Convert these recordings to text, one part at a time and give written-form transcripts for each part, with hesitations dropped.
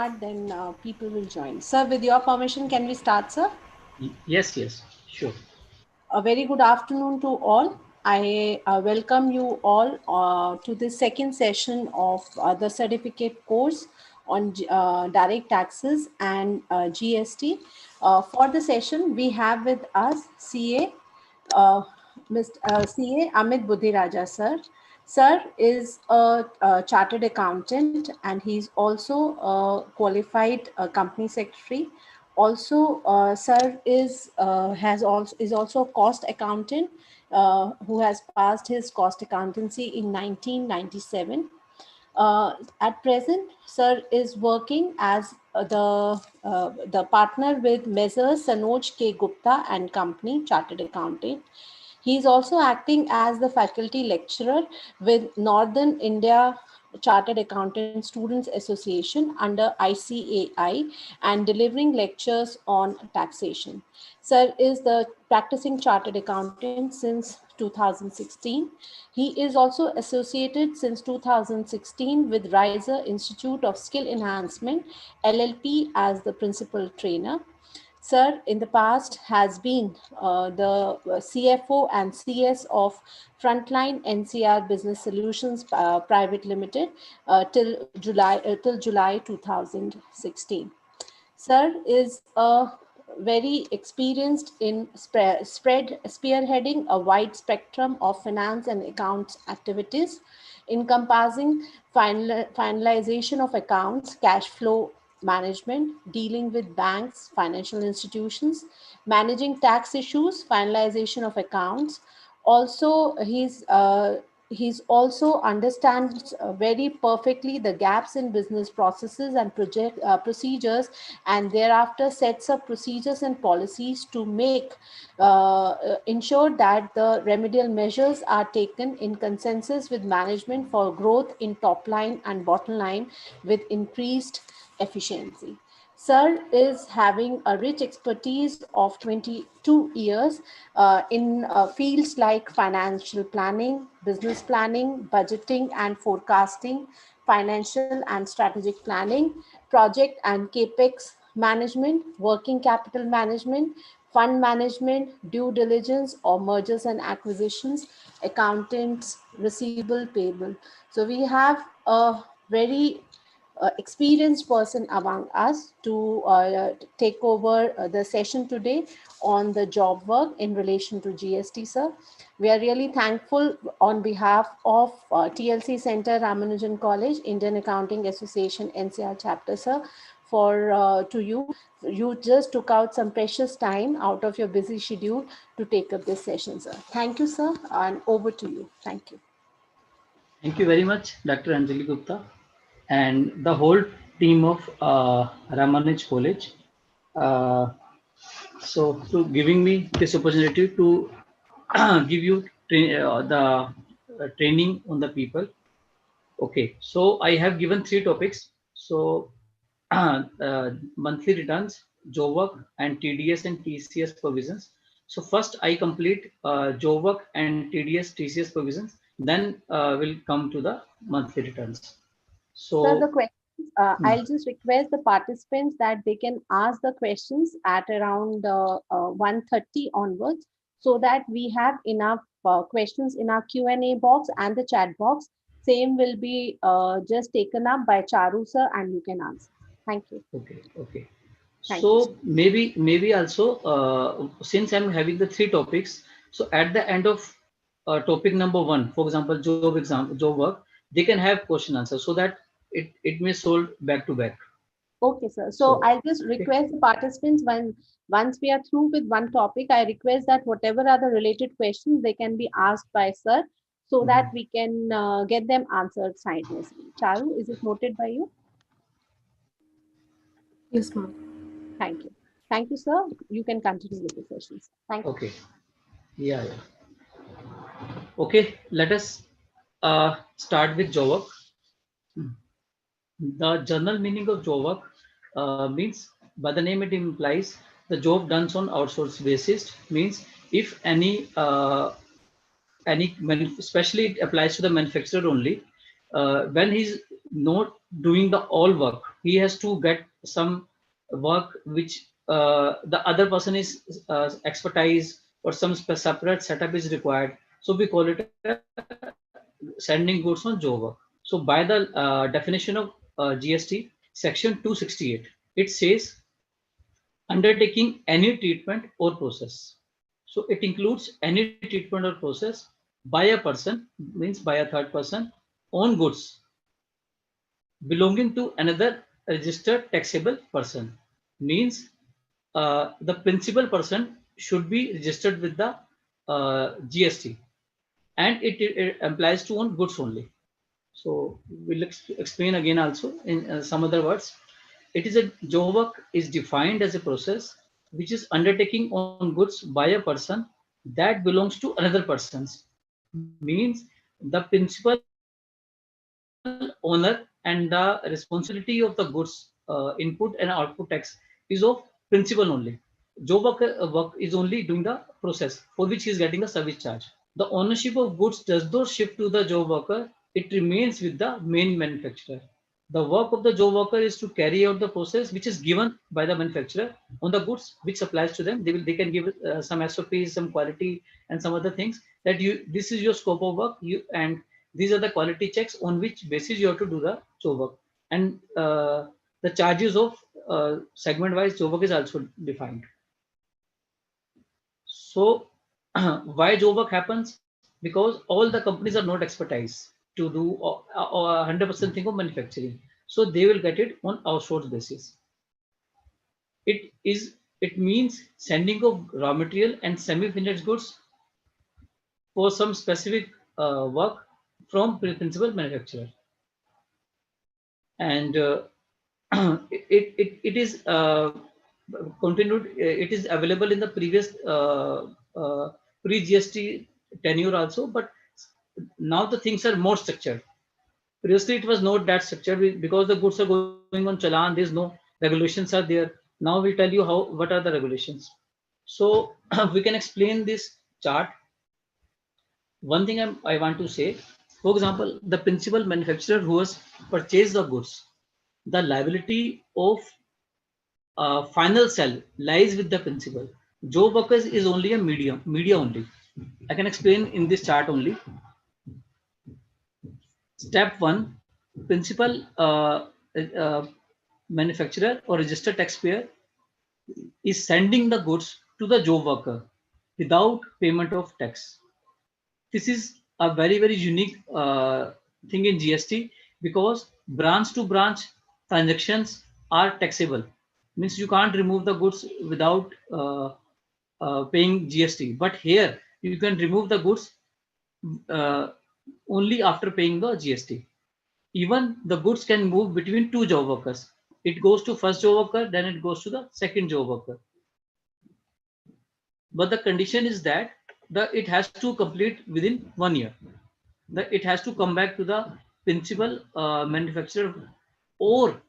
Then people will join. Sir, with your permission, can we start, sir? Yes, yes, sure. A very good afternoon to all. I welcome you all to the second session of the certificate course on direct taxes and GST. For the session, we have with us CA, Mr. CA Amit Budhiraja, sir. Sir is a chartered accountant and he's also a qualified company secretary. Also, sir is also a cost accountant who has passed his cost accountancy in 1997. At present, sir is working as the partner with Messrs. Sanoj K. Gupta and Company, Chartered Accountant. He is also acting as the faculty lecturer with Northern India Chartered Accountant Students Association under ICAI and delivering lectures on taxation. Sir is the practicing chartered accountant since 2016. He is also associated since 2016 with Riser Institute of Skill Enhancement, LLP, as the principal trainer. Sir, in the past, has been the CFO and CS of Frontline NCR Business Solutions Private Limited till July 2016. Sir is a very experienced in spearheading a wide spectrum of finance and accounts activities, encompassing finalization of accounts, cash flow management, dealing with banks, financial institutions, managing tax issues, finalization of accounts. Also, he's also understands very perfectly the gaps in business processes and procedures, and thereafter sets up procedures and policies to make ensure that the remedial measures are taken in consensus with management for growth in top line and bottom line with increased efficiency. Sir is having a rich expertise of 22 years in fields like financial planning, business planning, budgeting and forecasting, financial and strategic planning, project and capex management, working capital management, fund management, due diligence or mergers and acquisitions, accountants, receivable, payable. So we have a very experienced person among us to take over the session today on the job work in relation to GST, sir. We are really thankful on behalf of TLC Center, Ramanujan College, Indian Accounting Association, NCR chapter, sir, for to you. You just took out some precious time out of your busy schedule to take up this session, sir. Thank you, sir, and over to you. Thank you. Thank you very much, Dr. Anjali Gupta, and the whole team of Ramanuj College. Uh, so, to giving me this opportunity to give you the training on the people. Okay, so I have given three topics. So, monthly returns, job work, and TDS and TCS provisions. So first I complete job work and TDS TCS provisions. Then we'll come to the monthly returns. Sir, the So questions, hmm, I'll just request the participants that they can ask the questions at around 1:30 onwards so that we have enough questions in our Q&A box and the chat box. Same will be just taken up by Charu, sir, and you can answer. Thank you. okay. Thank you, sir. So maybe also since I'm having the three topics, so at the end of topic number one, for example, job work, they can have question answer so that it may solve back to back. Okay, sir. So So I'll just okay. request the participants when once we are through with one topic, I request that whatever are the related questions, they can be asked by sir so that Mhm. we can get them answered simultaneously. Charu, is it noted by you? Yes, ma'am. Thank you. Thank you, sir. You can continue with the sessions. Thank you. Okay. Yeah. Okay, let us start with job work. The general meaning of job work means, by the name it implies, the job done on outsource basis. Means if especially it applies to the manufacturer only, when he's not doing the all work. he has to get some work which the other person is expertise, or some separate setup is required. So we call it sending goods on job work. So by the definition of GST, section 268, it says undertaking any treatment or process. So it includes any treatment or process by a person, means by a third person, on goods belonging to another registered taxable person. Means the principal person should be registered with the GST, and it applies to on goods only. So we'll explain again also in some other words. It is a job work is defined as a process which is undertaking on goods by a person that belongs to another person's. Means the principal owner and the responsibility of the goods input and output tax is of principal only. Job work is only doing the process for which he is getting a service charge. The ownership of goods does not shift to the job worker, it remains with the main manufacturer. The work of the job worker is to carry out the process which is given by the manufacturer on the goods which supplies to them. They can give some SOPs, some quality, and some other things that this is your scope of work, and these are the quality checks on which basis you have to do the job work. And the charges of segment wise job work is also defined. So why job work happens? Because all the companies are not expertise to do 100% thing of manufacturing. So they will get it on outsource basis. It means sending of raw material and semi-finished goods for some specific work from principal manufacturer. And it is continued. It is available in the previous pre-GST tenure also, but now the things are more structured. Previously, it was not that structured because the goods are going on challan. There's no regulations are there. Now we'll tell you what are the regulations. So we can explain this chart. One thing I want to say, for example, the principal manufacturer who has purchased the goods, the liability of final sell lies with the principal. Job workers is only a media only. I can explain in this chart only. Step 1, principal manufacturer or registered taxpayer is sending the goods to the job worker without payment of tax. This is a very unique thing in GST because branch to branch transactions are taxable. Means you can't remove the goods without paying GST. But here you can remove the goods only after paying the GST. Even the goods can move between two job workers. It goes to first job worker, then it goes to the second job worker. But the condition is that it has to complete within 1 year. It has to come back to the principal manufacturer, or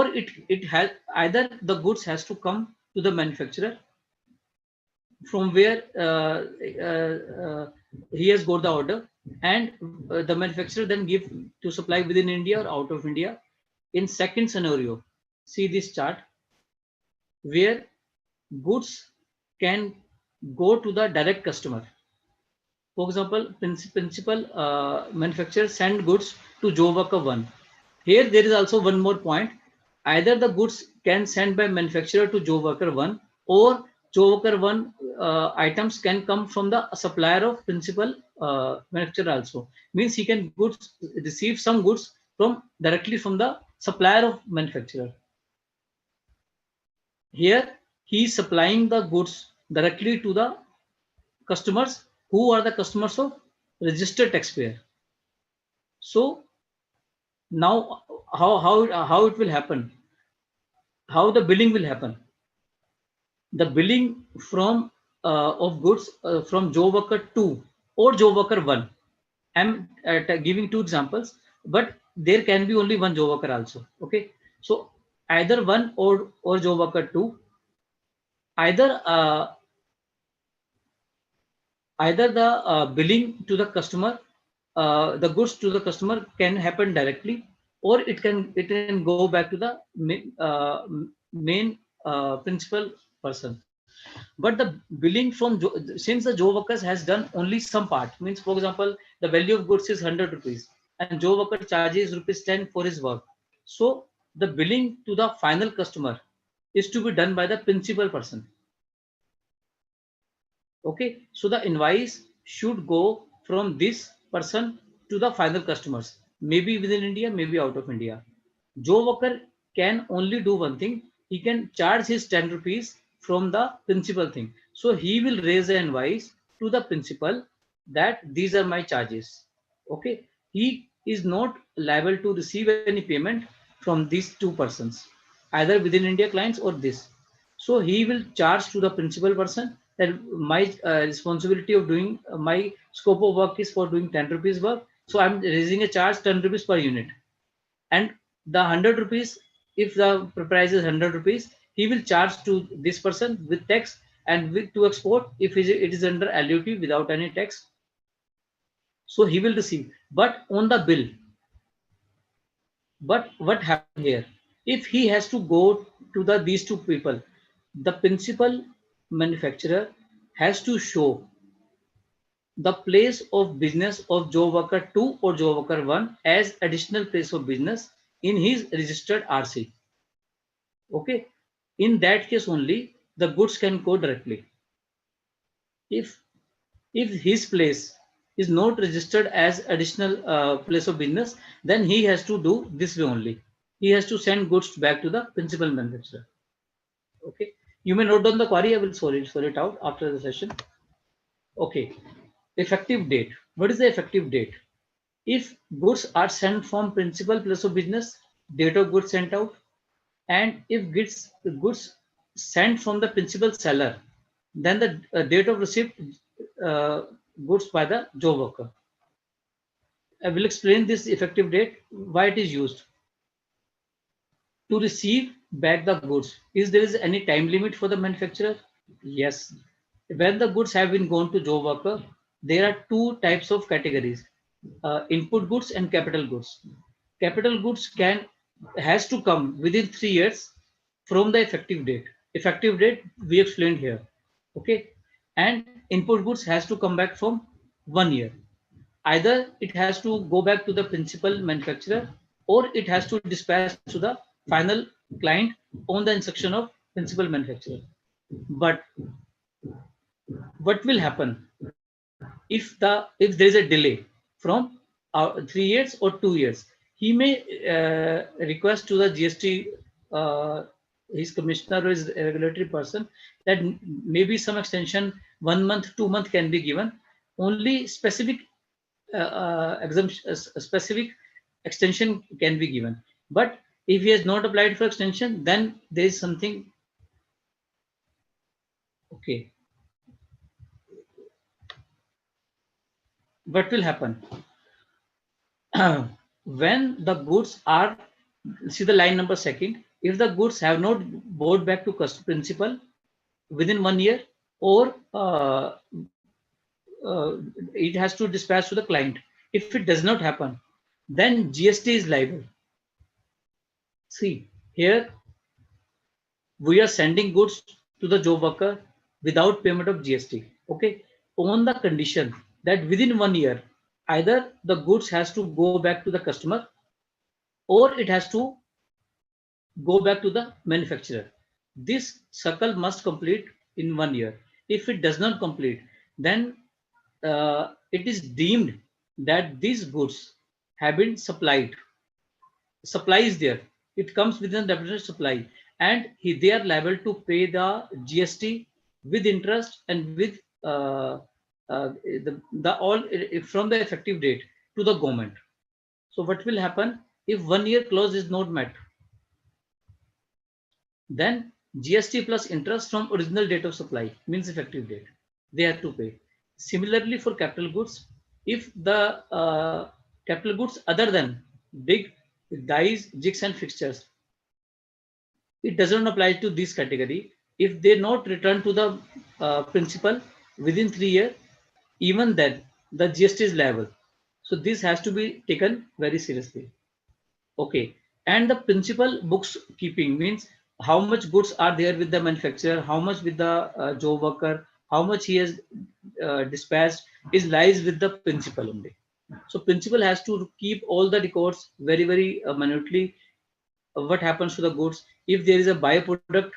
it has either the goods has to come to the manufacturer from where he has got the order, and the manufacturer then give to supply within India or out of India. In second scenario, see this chart where goods can go to the direct customer. For example, principal manufacturer send goods to job worker 1. Here there is also one more point. Either the goods can send by manufacturer to job worker 1, or job worker 1 items can come from the supplier of principal manufacturer also. Means he can receive some goods directly from the supplier of manufacturer. Here he is supplying the goods directly to the customers who are the customers of registered taxpayer. So now how it will happen? How the billing will happen? The billing from of goods from job worker 2 or job worker 1. I'm giving two examples, but there can be only one job worker also. Okay, so either 1 or job worker 2, either the billing to the customer, the goods to the customer can happen directly, or it can go back to the main principal person. But the billing from since the job workers has done only some part, means for example the value of goods is 100 rupees and job worker charges rupees 10 for his work, so the billing to the final customer is to be done by the principal person. Okay, so the invoice should go from this person to the final customers, maybe within India, maybe out of India. Job worker can only do one thing. He can charge his 10 rupees from the principal thing. So he will raise an invoice to the principal that these are my charges. Okay, he is not liable to receive any payment from these two persons, either within India clients or this. So he will charge to the principal person that my responsibility of doing my scope of work is for doing 10 rupees work. So I'm raising a charge 10 rupees per unit. And the 100 rupees, if the price is 100 rupees, he will charge to this person with tax, and with to export if it is under LUT without any tax. So he will receive, but on the bill. But what happened here? If he has to go to these two people, the principal manufacturer has to show the place of business of job worker 2 or job worker 1 as additional place of business in his registered RC. Okay, in that case only the goods can go directly. If his place is not registered as additional place of business, then he has to do this way only. He has to send goods back to the principal manufacturer. Okay, you may note down the query. I will sort it out after the session. Okay, effective date. What is the effective date? If goods are sent from principal place of business, date of goods sent out, and if goods sent from the principal seller, then the date of receipt uh, goods by the job worker. I will explain this effective date, why it is used. To receive back the goods, is there is any time limit for the manufacturer? Yes. When the goods have been gone to job worker, there are two types of categories: input goods and capital goods. Capital goods has to come within 3 years from the effective date. Effective date we explained here. Okay, and input goods has to come back from 1 year. Either it has to go back to the principal manufacturer, or it has to dispatch to the final client on the instruction of principal manufacturer. But what will happen if there is a delay from 3 years or 2 years? He may request to the GST, his commissioner or his regulatory person, that maybe some extension, 1 month, 2 month can be given. Only specific exemption, specific extension can be given. But if he has not applied for extension, then there is something. Okay, what will happen when the goods are, see the line number second, if the goods have not bought back to principal within 1 year, or it has to dispatch to the client. If it does not happen, then GST is liable. See here, we are sending goods to the job worker without payment of GST. Okay, on the condition that within 1 year, either the goods has to go back to the customer, or it has to go back to the manufacturer. This circle must complete in 1 year. If it does not complete, then it is deemed that these goods have been supplied. Supply is there. It comes within the definition of supply, and they are liable to pay the GST with interest and with the all from the effective date to the government. So what will happen if 1 year clause is not met? Then GST plus interest from original date of supply, means effective date, they have to pay. Similarly for capital goods, if the capital goods other than big dies, jigs and fixtures, it doesn't apply to this category. If they not return to the principal within 3 years, even then the GST is liable. So this has to be taken very seriously. Okay. And the principal books keeping means how much goods are there with the manufacturer, how much with the job worker, how much he has dispatched is lies with the principal only. So principal has to keep all the records very, very minutely. What happens to the goods? If there is a byproduct,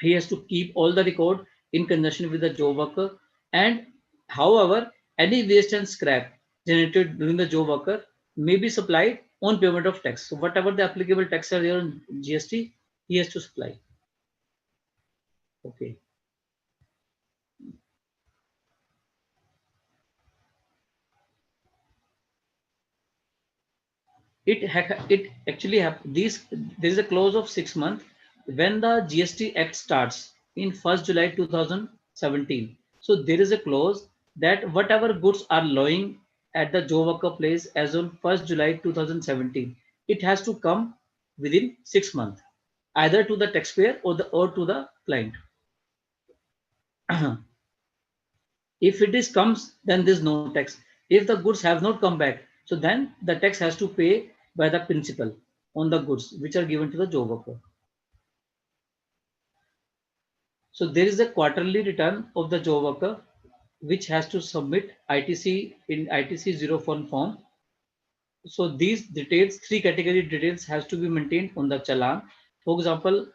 he has to keep all the record in conjunction with the job worker. And however, any waste and scrap generated during the job worker may be supplied on payment of tax. So whatever the applicable tax are there on GST, he has to supply. Okay. It actually these there is a clause of 6 months when the GST Act starts in 1st July 2017. So there is a clause that whatever goods are lying at the job worker place as on 1st July 2017, it has to come within 6 months, either to the taxpayer or to the client. If it is comes, then there's no tax. If the goods have not come back, so then the tax has to pay by the principal on the goods which are given to the job worker. So there is a quarterly return of the job worker which has to submit ITC in ITC 01 form. So these details, three category details has to be maintained on the challan. For example,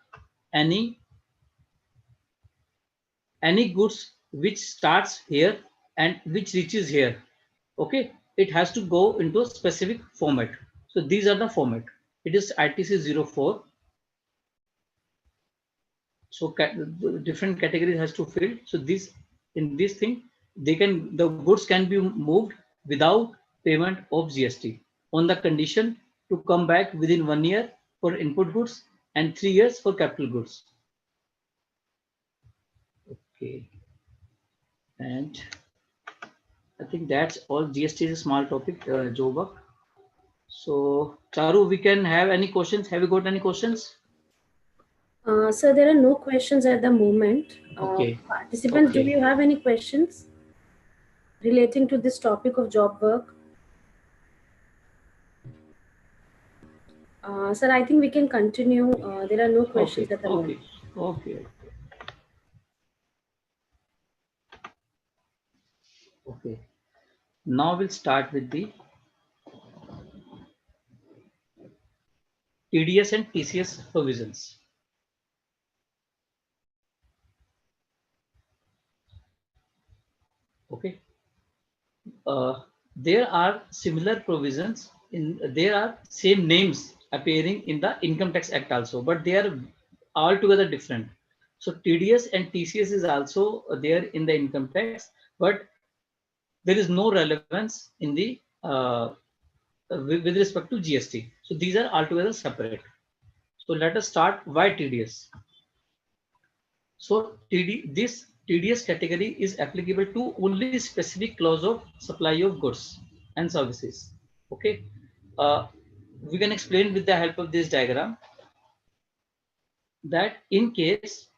any goods which starts here and which reaches here, okay, it has to go into a specific format. So these are the format. It is ITC 04. So different categories has to fill. So this in this thing, the goods can be moved without payment of GST on the condition to come back within 1 year for input goods and 3 years for capital goods. Okay, and I think that's all. GST is a small topic, Jobak. So, Charu, we can have any questions? Have you got any questions? So there are no questions at the moment. Okay. Participants, do Okay. you have any questions relating to this topic of job work? Sir, I think we can continue. There are no questions Okay. at the moment. Okay. Okay. Now we'll start with the TDS and TCS provisions. Okay. There are similar provisions there are same names appearing in the Income Tax Act also, but they are altogether different. So TDS and TCS is also there in the income tax, but there is no relevance in the with respect to GST. So these are altogether separate. So let us start why TDS. So this TDS category is applicable to only specific clause of supply of goods and services. Okay, we can explain with the help of this diagram that in case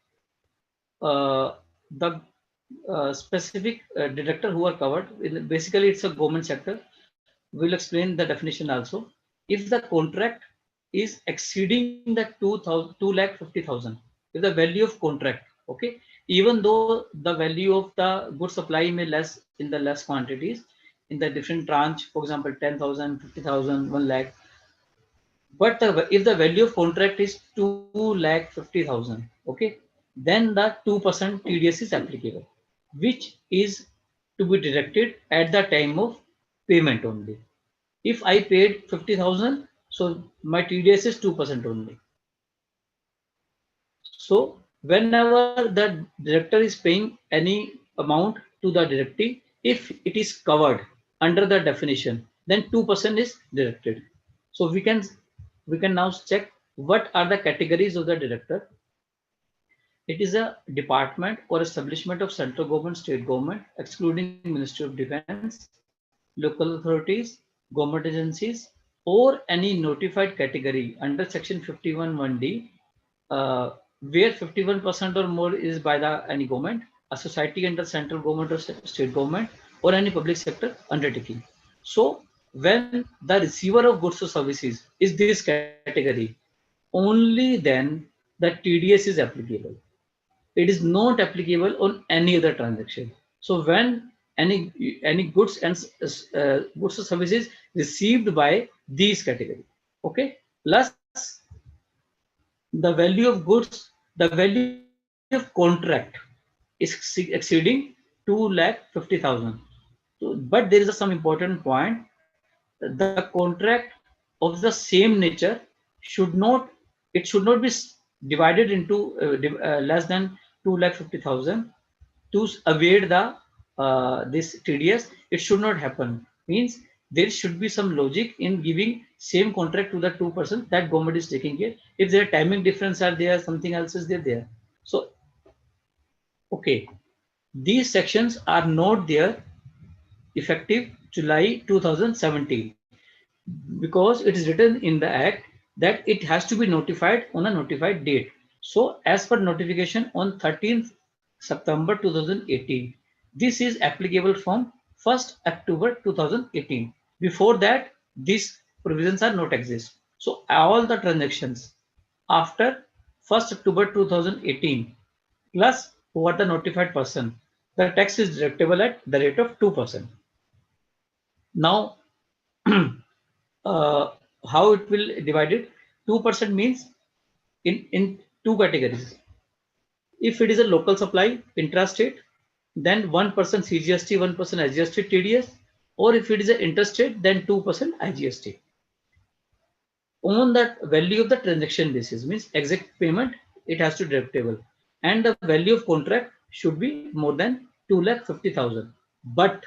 the specific deductor who are covered, basically it's a government sector. We'll explain the definition also. If the contract is exceeding the 2,50,000, if the value of contract, okay, even though the value of the good supply may less in the less quantities, in the different tranche, for example, 10,000, 50,000, 1 lakh, but if the value of contract is 2,50,000, okay, then the 2% TDS is applicable, which is to be deducted at the time of payment only. If I paid 50,000, so my TDS is 2% only. So whenever the director is paying any amount to the directee, if it is covered under the definition, then 2% is deducted. So we can now check what are the categories of the director. It is a department or establishment of central government, state government, excluding Ministry of Defense, local authorities, government agencies, or any notified category under Section 51(1)(d), where 51% or more is by the any government, a society under central government or state government, or any public sector undertaking. So when the receiver of goods or services is this category, only then the TDS is applicable. It is not applicable on any other transaction. So when any goods and goods or services received by these category, okay, plus the value of goods, the value of contract is exceeding 2,50,000. So, but there is some important point. The contract of the same nature should not, it should not be divided into less than 2,50,000 to evade the this TDS. It should not happen. Means there should be some logic in giving same contract to the two persons that government is taking care. If there timing difference are there, something else is there. So okay, these sections are not there effective July 2017, because it is written in the act that it has to be notified on a notified date. So as per notification on 13th September 2018, this is applicable from 1st October 2018. Before that, these provisions are not exist. So all the transactions after 1st October 2018 plus who are the notified person, the tax is deductible at the rate of 2%. Now, uh, how it will divided? 2% means in two categories. If it is a local supply intrastate, then 1% CGST, 1% IGST TDS, or if it is an interstate, then 2% IGST. On that value of the transaction basis, means exact payment, it has to deductible, and the value of contract should be more than 2,50,000. But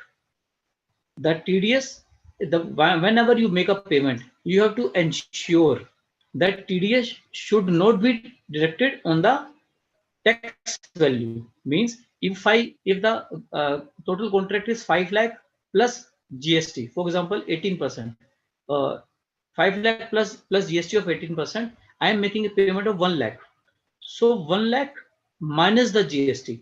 the TDS, whenever you make a payment, you have to ensure that TDS should not be directed on the tax value. Means if the total contract is 5 lakh plus GST, for example 18%, uh, 5 lakh plus GST of 18%, I am making a payment of 1 lakh. So 1 lakh minus the GST,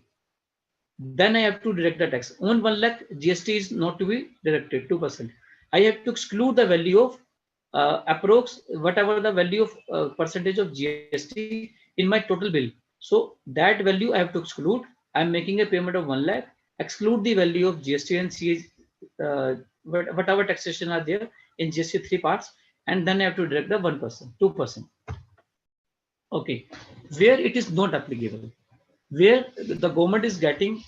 then I have to deduct the tax. On 1 lakh, GST is not to be deducted, 2%. I have to exclude the value of approx, whatever the value of percentage of GST in my total bill. So that value I have to exclude. I'm making a payment of 1 lakh, exclude the value of GST and whatever taxation are there in GST three parts, and then I have to deduct the 1%, 2%. Okay, where it is not applicable, where the government is getting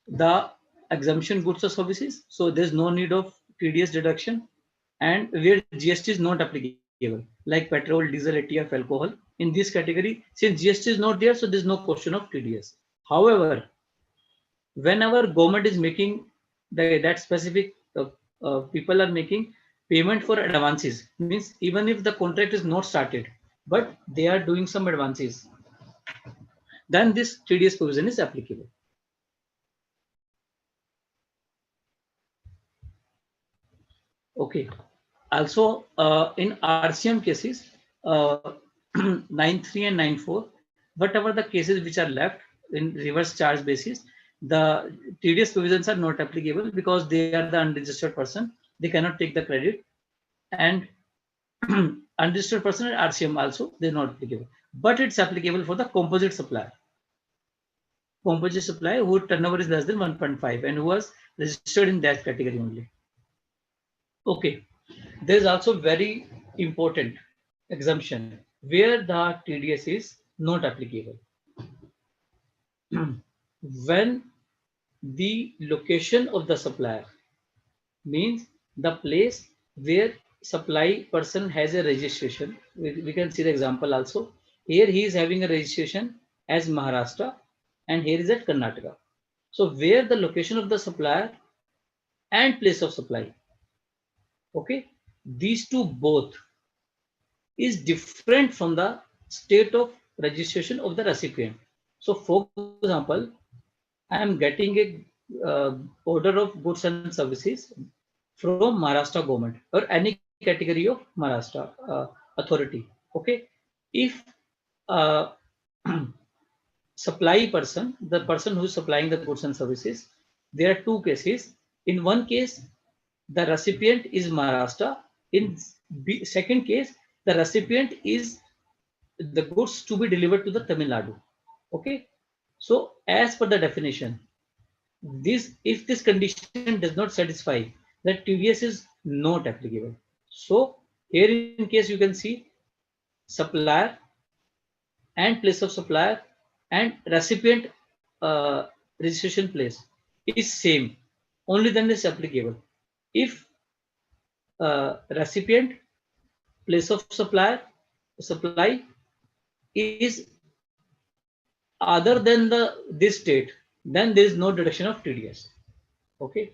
the exemption goods or services, so there's no need of TDS deduction, and where GST is not applicable, like petrol, diesel, ATF, alcohol. In this category, since GST is not there, so there's no question of TDS. However, whenever government is making that specific people are making payment for advances, means even if the contract is not started, but they are doing some advances, then this TDS provision is applicable. Okay. Also, in RCM cases, 9.3 and 9.4, whatever the cases which are left in reverse charge basis, the TDS provisions are not applicable because they are the unregistered person. They cannot take the credit, and unregistered person and RCM also, they're not applicable. But it's applicable for the composite supplier. Composite supplier whose turnover is less than 1.5 and who was registered in that category only. Okay. There is also very important exemption where the TDS is not applicable. When the location of the supplier, means the place where supply person has a registration. We can see the example also. Here he is having a registration as Maharashtra, and here is at Karnataka. So where the location of the supplier and place of supply, okay, these two both is different from the state of registration of the recipient. So for example, I am getting a order of goods and services from Maharashtra government or any category of Maharashtra authority. Okay, if uh, supply person, the person who is supplying the goods and services, there are two cases. In one case, the recipient is Maharashtra. In second case, the recipient is the goods to be delivered to the Tamil Nadu. Okay. So as per the definition, if this condition does not satisfy, that TDS is not applicable. So here in case you can see supplier and place of supplier and recipient registration place is same, only then is applicable. If recipient place of supply is other than this state, then there is no deduction of TDS. Okay.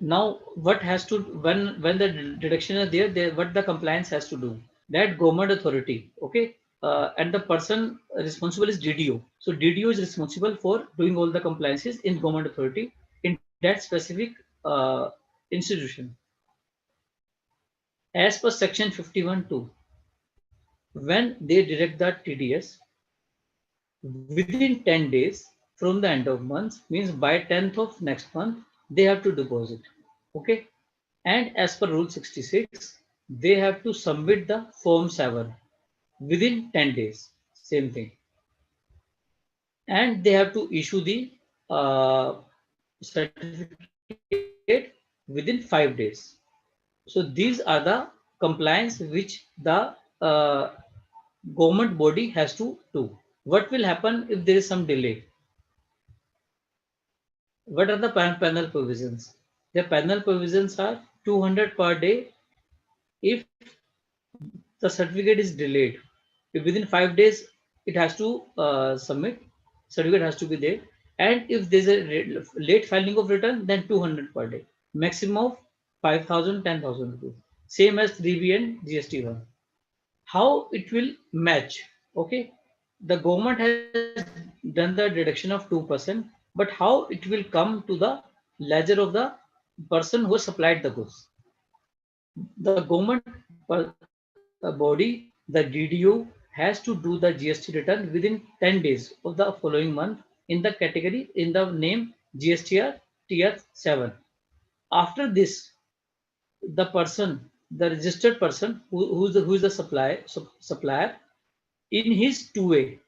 Now what has to, when the deduction is there, what the compliance has to do, that government authority, okay, and the person responsible is DDO. So DDO is responsible for doing all the compliances in government authority in that specific institution. As per section 51(2), when they direct the TDS within 10 days from the end of month, means by 10th of next month they have to deposit. Okay. And as per rule 66, they have to submit the form 7 within 10 days, same thing. And they have to issue the certificate within 5 days. So these are the compliance which the government body has to do. What will happen if there is some delay? What are the panel provisions? The panel provisions are 200 per day if the certificate is delayed. If within 5 days it has to submit, certificate has to be there. And if there's a late filing of return, then 200 per day. Maximum of 5,000, 10,000 rupees. Same as 3B and GST1. How it will match? Okay. The government has done the deduction of 2%, but how it will come to the ledger of the person who supplied the goods? The government body, the DDO, has to do the GST return within 10 days of the following month in the category, in the name GSTR Tier 7. After this, the person, the registered person who is the supplier, in his 2A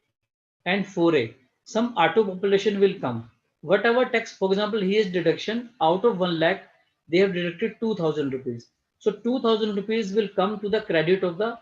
and 4A, some auto population will come. Whatever tax, for example, he is deduction out of 1 lakh, they have deducted 2,000 rupees. So 2,000 rupees will come to the credit of the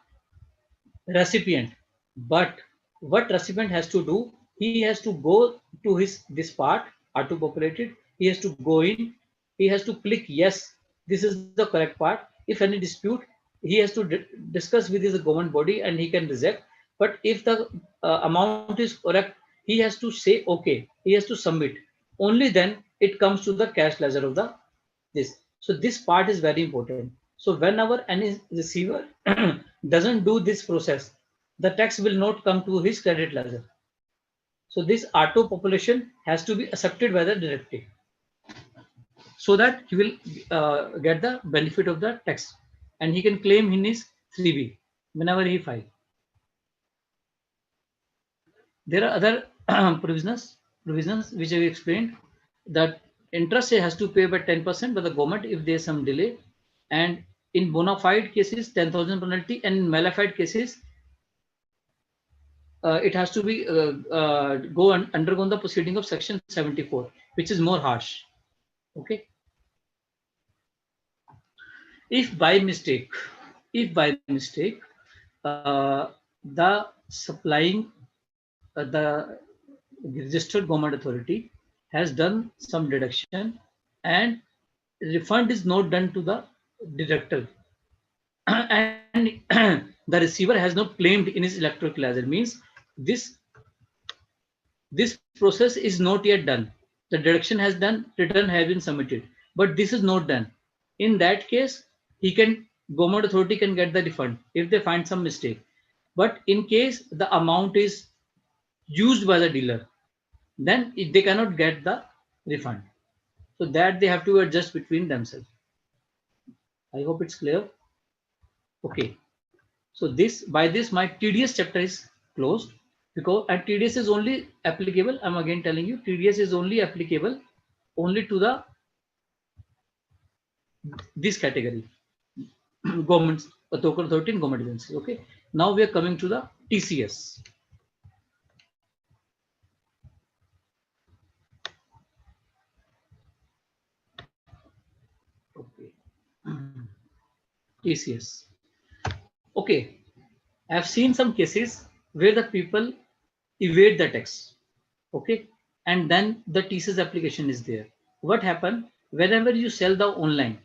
recipient. But what recipient has to do, he has to go to his this part auto populated, he has to go in, he has to click yes, this is the correct part. If any dispute, he has to discuss with his government body and he can reject. But if the amount is correct, he has to say okay, he has to submit, only then it comes to the cash ledger of the this. So this part is very important. So whenever any receiver doesn't do this process, the tax will not come to his credit ledger. So this auto population has to be accepted by the directive, so that he will get the benefit of the tax, and he can claim in his 3B whenever he file. There are other provisions which I explained, that interest has to pay by 10% by the government if there is some delay, and in bona fide cases 10,000 penalty, and in mala fide cases it has to be undergone the proceeding of section 74, which is more harsh. Okay. If by mistake the supplying the registered government authority has done some deduction and refund is not done to the deductor, and the receiver has not claimed in his electronic ledger, means this process is not yet done. The deduction has done, return has been submitted, but this is not done. In that case, government authority can get the refund if they find some mistake. But in case the amount is used by the dealer, then they cannot get the refund. So that they have to adjust between themselves. I hope it's clear. Okay. So by this my TDS chapter is closed, because and TDS is only applicable, I'm again telling you, TDS is only applicable only to the this category, government, local authority and government agencies. Okay, now we are coming to the TCS. Okay, TCS. Okay, I have seen some cases where the people evade the tax. Okay, and then the TCS application is there. What happen whenever you sell the online,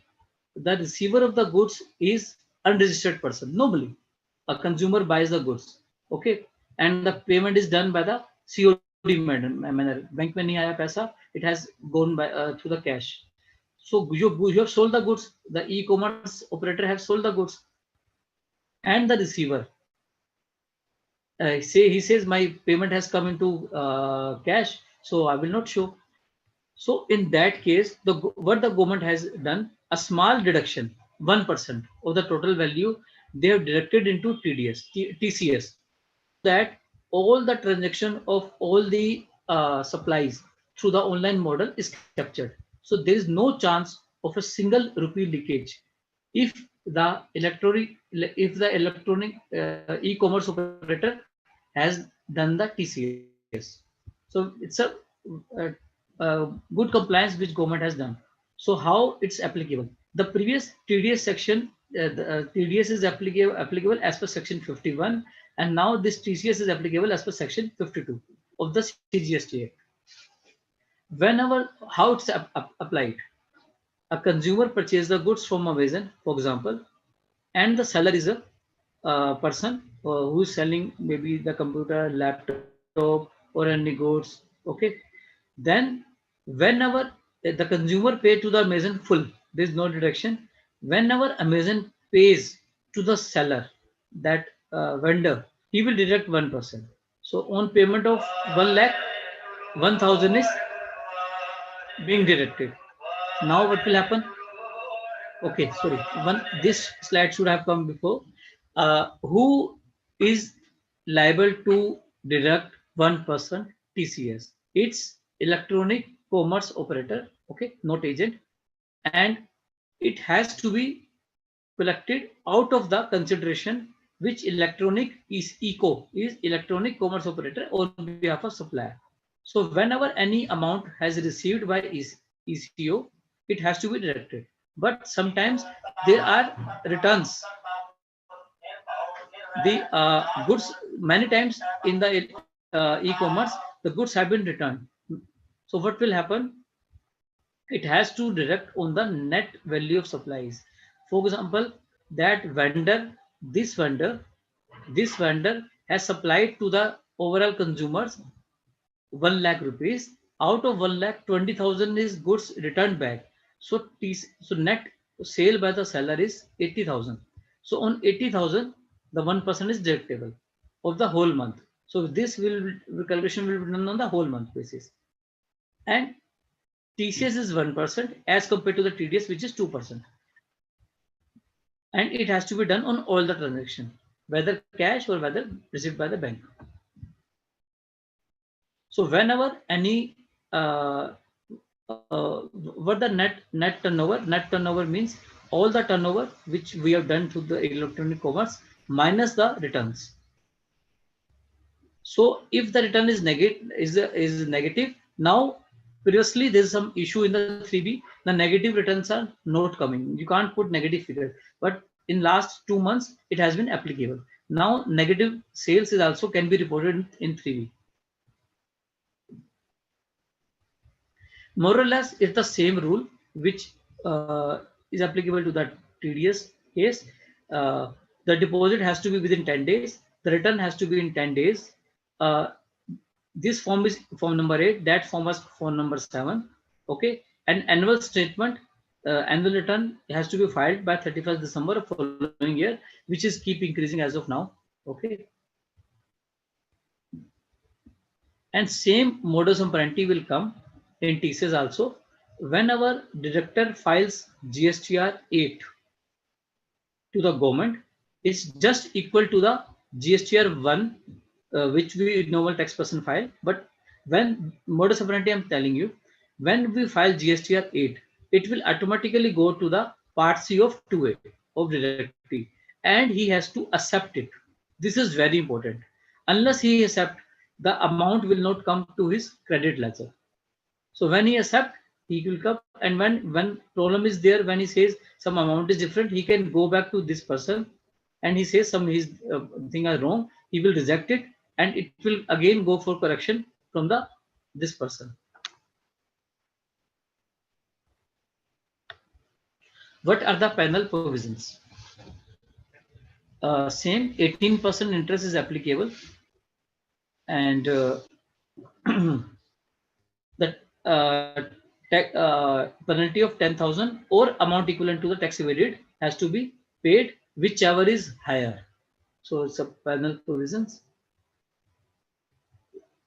the receiver of the goods is unregistered person. Normally, a consumer buys the goods. Okay, and the payment is done by the COD manner. Bank में नहीं आया पैसा, it has gone by through the cash. So you have sold the goods. The e-commerce operator have sold the goods, and the receiver he says my payment has come into cash, so I will not show. So in that case, what the government has done, a small deduction, 1% of the total value, they have deducted into TCS, that all the transaction of all the supplies through the online model is captured. So there is no chance of a single rupee leakage if the electronic e-commerce operator has done the TCS. So it's a good compliance which government has done. So how it's applicable? The previous TDS section, TDS is applicable as per section 51, and now this TCS is applicable as per section 52 of the CGST Act. Whenever how it's applied, a consumer purchases the goods from Amazon, for example, and the seller is a person who is selling maybe the computer, laptop, or any goods. Okay, then whenever the consumer pay to the Amazon full, there is no deduction. Whenever Amazon pays to the seller, that vendor, he will deduct 1%. So on payment of 1 lakh, 1,000 is being deducted. Now what will happen? Okay, sorry. This slide should have come before. Who is liable to deduct 1% TCS? It's electronic commerce operator. Okay, not agent, and it has to be collected out of the consideration which electronic is electronic commerce operator on behalf of supplier. So whenever any amount has received by ECO, it has to be deducted. But sometimes there are returns. The goods, many times in the e-commerce, the goods have been returned. So what will happen? It has to deduct on the net value of supplies. For example, that vendor, this vendor has supplied to the overall consumers 1 lakh rupees. Out of 1 lakh, 20,000 is goods returned back. So net sale by the seller is 80,000. So on 80,000, the 1% is deductible of the whole month. So this calculation will be done on the whole month basis. And TCS is 1% as compared to the TDS, which is 2%. And it has to be done on all the transactions, whether cash or whether received by the bank. So whenever any what the net turnover means all the turnover which we have done through the electronic commerce minus the returns. So if the return is negative, now previously there's some issue in the 3B, the negative returns are not coming. You can't put negative figure, but in last 2 months it has been applicable. Now negative sales is also can be reported in 3B. More or less, it's the same rule which is applicable to that TDS case. The deposit has to be within 10 days. The return has to be in 10 days. This form is form number 8. That form was form number 7. Okay. An annual statement, annual return has to be filed by 31st December of following year, which is keep increasing as of now. Okay. And same modus operandi will come in TCS also. Whenever deductor files GSTR 8 to the government, it's just equal to the GSTR 1, which we normal tax person file. But when modus operandi, I'm telling you, When we file GSTR 8, it will automatically go to the part C of 2A of directory, and he has to accept it. This is very important. Unless he accept, the amount will not come to his credit ledger. So when he accept, he will come, and when problem is there, when he says some amount is different, he can go back to this person, and he says some his thing are wrong. He will reject it, and it will again go for correction from the this person. What are the penal provisions? Same 18% interest is applicable, and the penalty of 10,000 or amount equivalent to the tax evaded has to be paid, whichever is higher. So it's a penal provisions.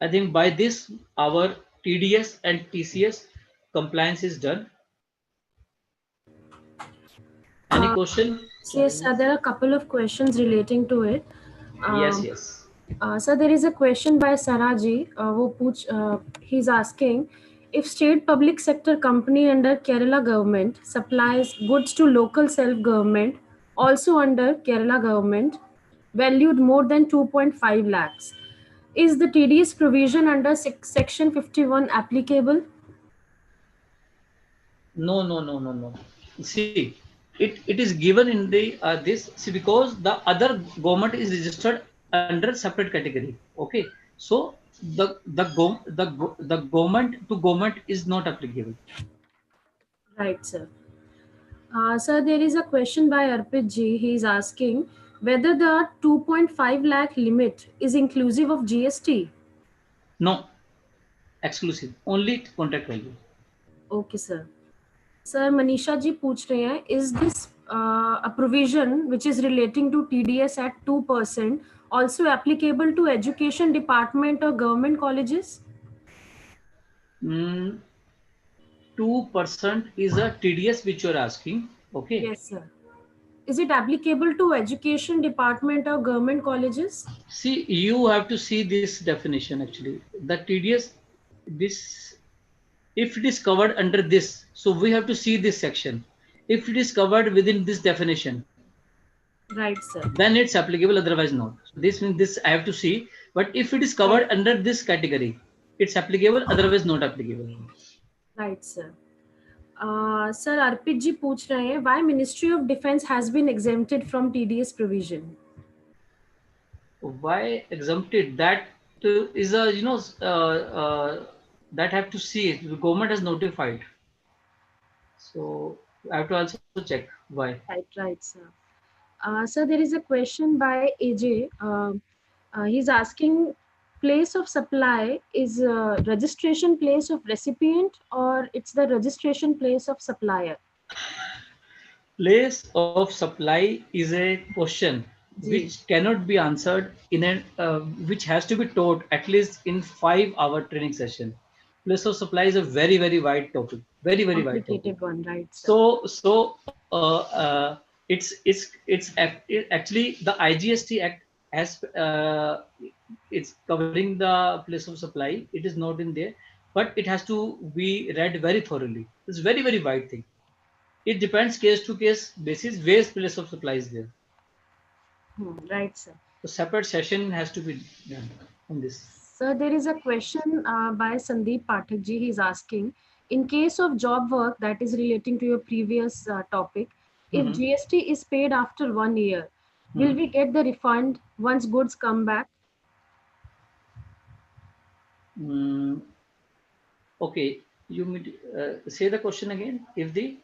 I think by this our TDS and TCS compliance is done. Any question? Yes, sir, there are a couple of questions relating to it. Yes. So there is a question by Saraji. He's asking if state public sector company under Kerala government supplies goods to local self government, also under Kerala government, valued more than 2.5 lakhs. Is the TDS provision under section 51 applicable? No. See, it is given in the this. See, because the other government is registered under separate category. Okay, so the government to government is not applicable. Right, sir. Sir, there is a question by Arpit Ji. He is asking whether the 2.5 lakh limit is inclusive of GST. No, exclusive, only contract value. Okay, sir. Sir, Manisha Ji पूछ रहे हैं, is this a provision which is relating to TDS at 2% also applicable to education department or government colleges? 2% is a TDS which you are asking. Okay. Yes, sir. Is it applicable to education department or government colleges? See, you have to see this definition actually. The TDS, this, if it is covered under this, so we have to see this section. If it is covered within this definition, right, sir, then it's applicable, otherwise not. So this means this I have to see. But if it is covered under this category, it's applicable, otherwise not applicable. Right, sir. Sir, Arpit ji पूछ रहे हैं, why Ministry of Defence has been exempted from TDS provision? Why exempted? That is a that have to see it. The government has notified. So I have to also check why. Right, sir. Sir, there is a question by AJ. He's asking, place of supply is registration place of recipient or it's the registration place of supplier? Place of supply is a question which cannot be answered in a which has to be taught at least in 5-hour training session. Place of supply is a very wide topic, very wide topic. One, right? So it's actually the IGST Act has it's covering the place of supply. It is not in there, but it has to be read very thoroughly. It's very wide thing. It depends case to case basis where place of supply is there. Right, sir. So separate session has to be done on this. Sir, there is a question by Sandeep Pathak ji. He's asking, in case of job work that is relating to your previous topic, if GST is paid after 1 year, will we get the refund once goods come back? Okay, you say the question again. If the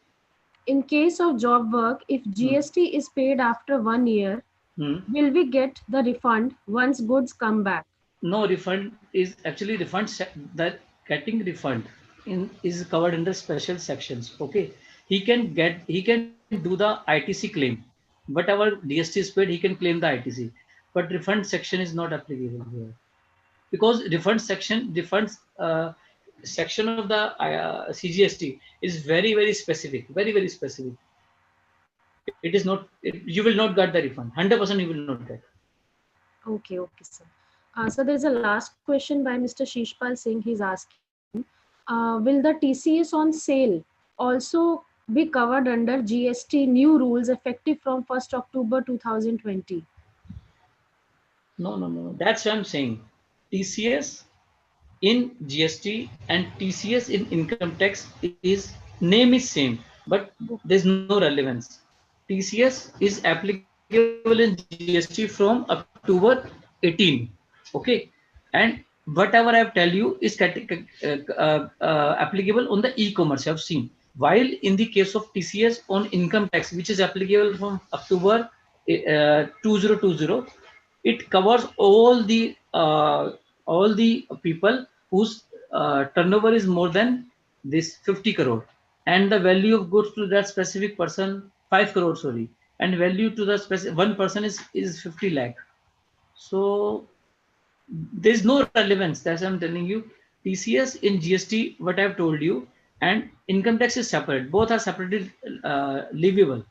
in case of job work, if GST is paid after 1 year, will we get the refund once goods come back? No, refund is actually that getting refund is covered under special sections. Okay, he can do the ITC claim. Whatever GST is paid, he can claim the ITC. But refund section is not applicable here because refund section section of the CGST is very specific, very specific. It is not. You will not get the refund. 100% you will not get. Okay, sir. So there's a last question by Mr. Shishpal Singh. He's asking, will the TCS on sale also be covered under GST new rules effective from 1st October 2020? No. That's what I'm saying. TCS in GST and TCS in income tax is name is same, but there's no relevance. TCS is applicable in GST from October 18. Okay, and whatever I tell you is applicable on the e-commerce. You have seen. While in the case of TCS on income tax, which is applicable from October 2020, it covers all the people whose turnover is more than this 50 crore, and the value of goods to that specific person 5 crore, sorry, and value to the specific one person is 50 lakh. So there's no relevance. That's what I'm telling you. TCS in GST, what I've told you, and income tax is separate. Both are separately leviable.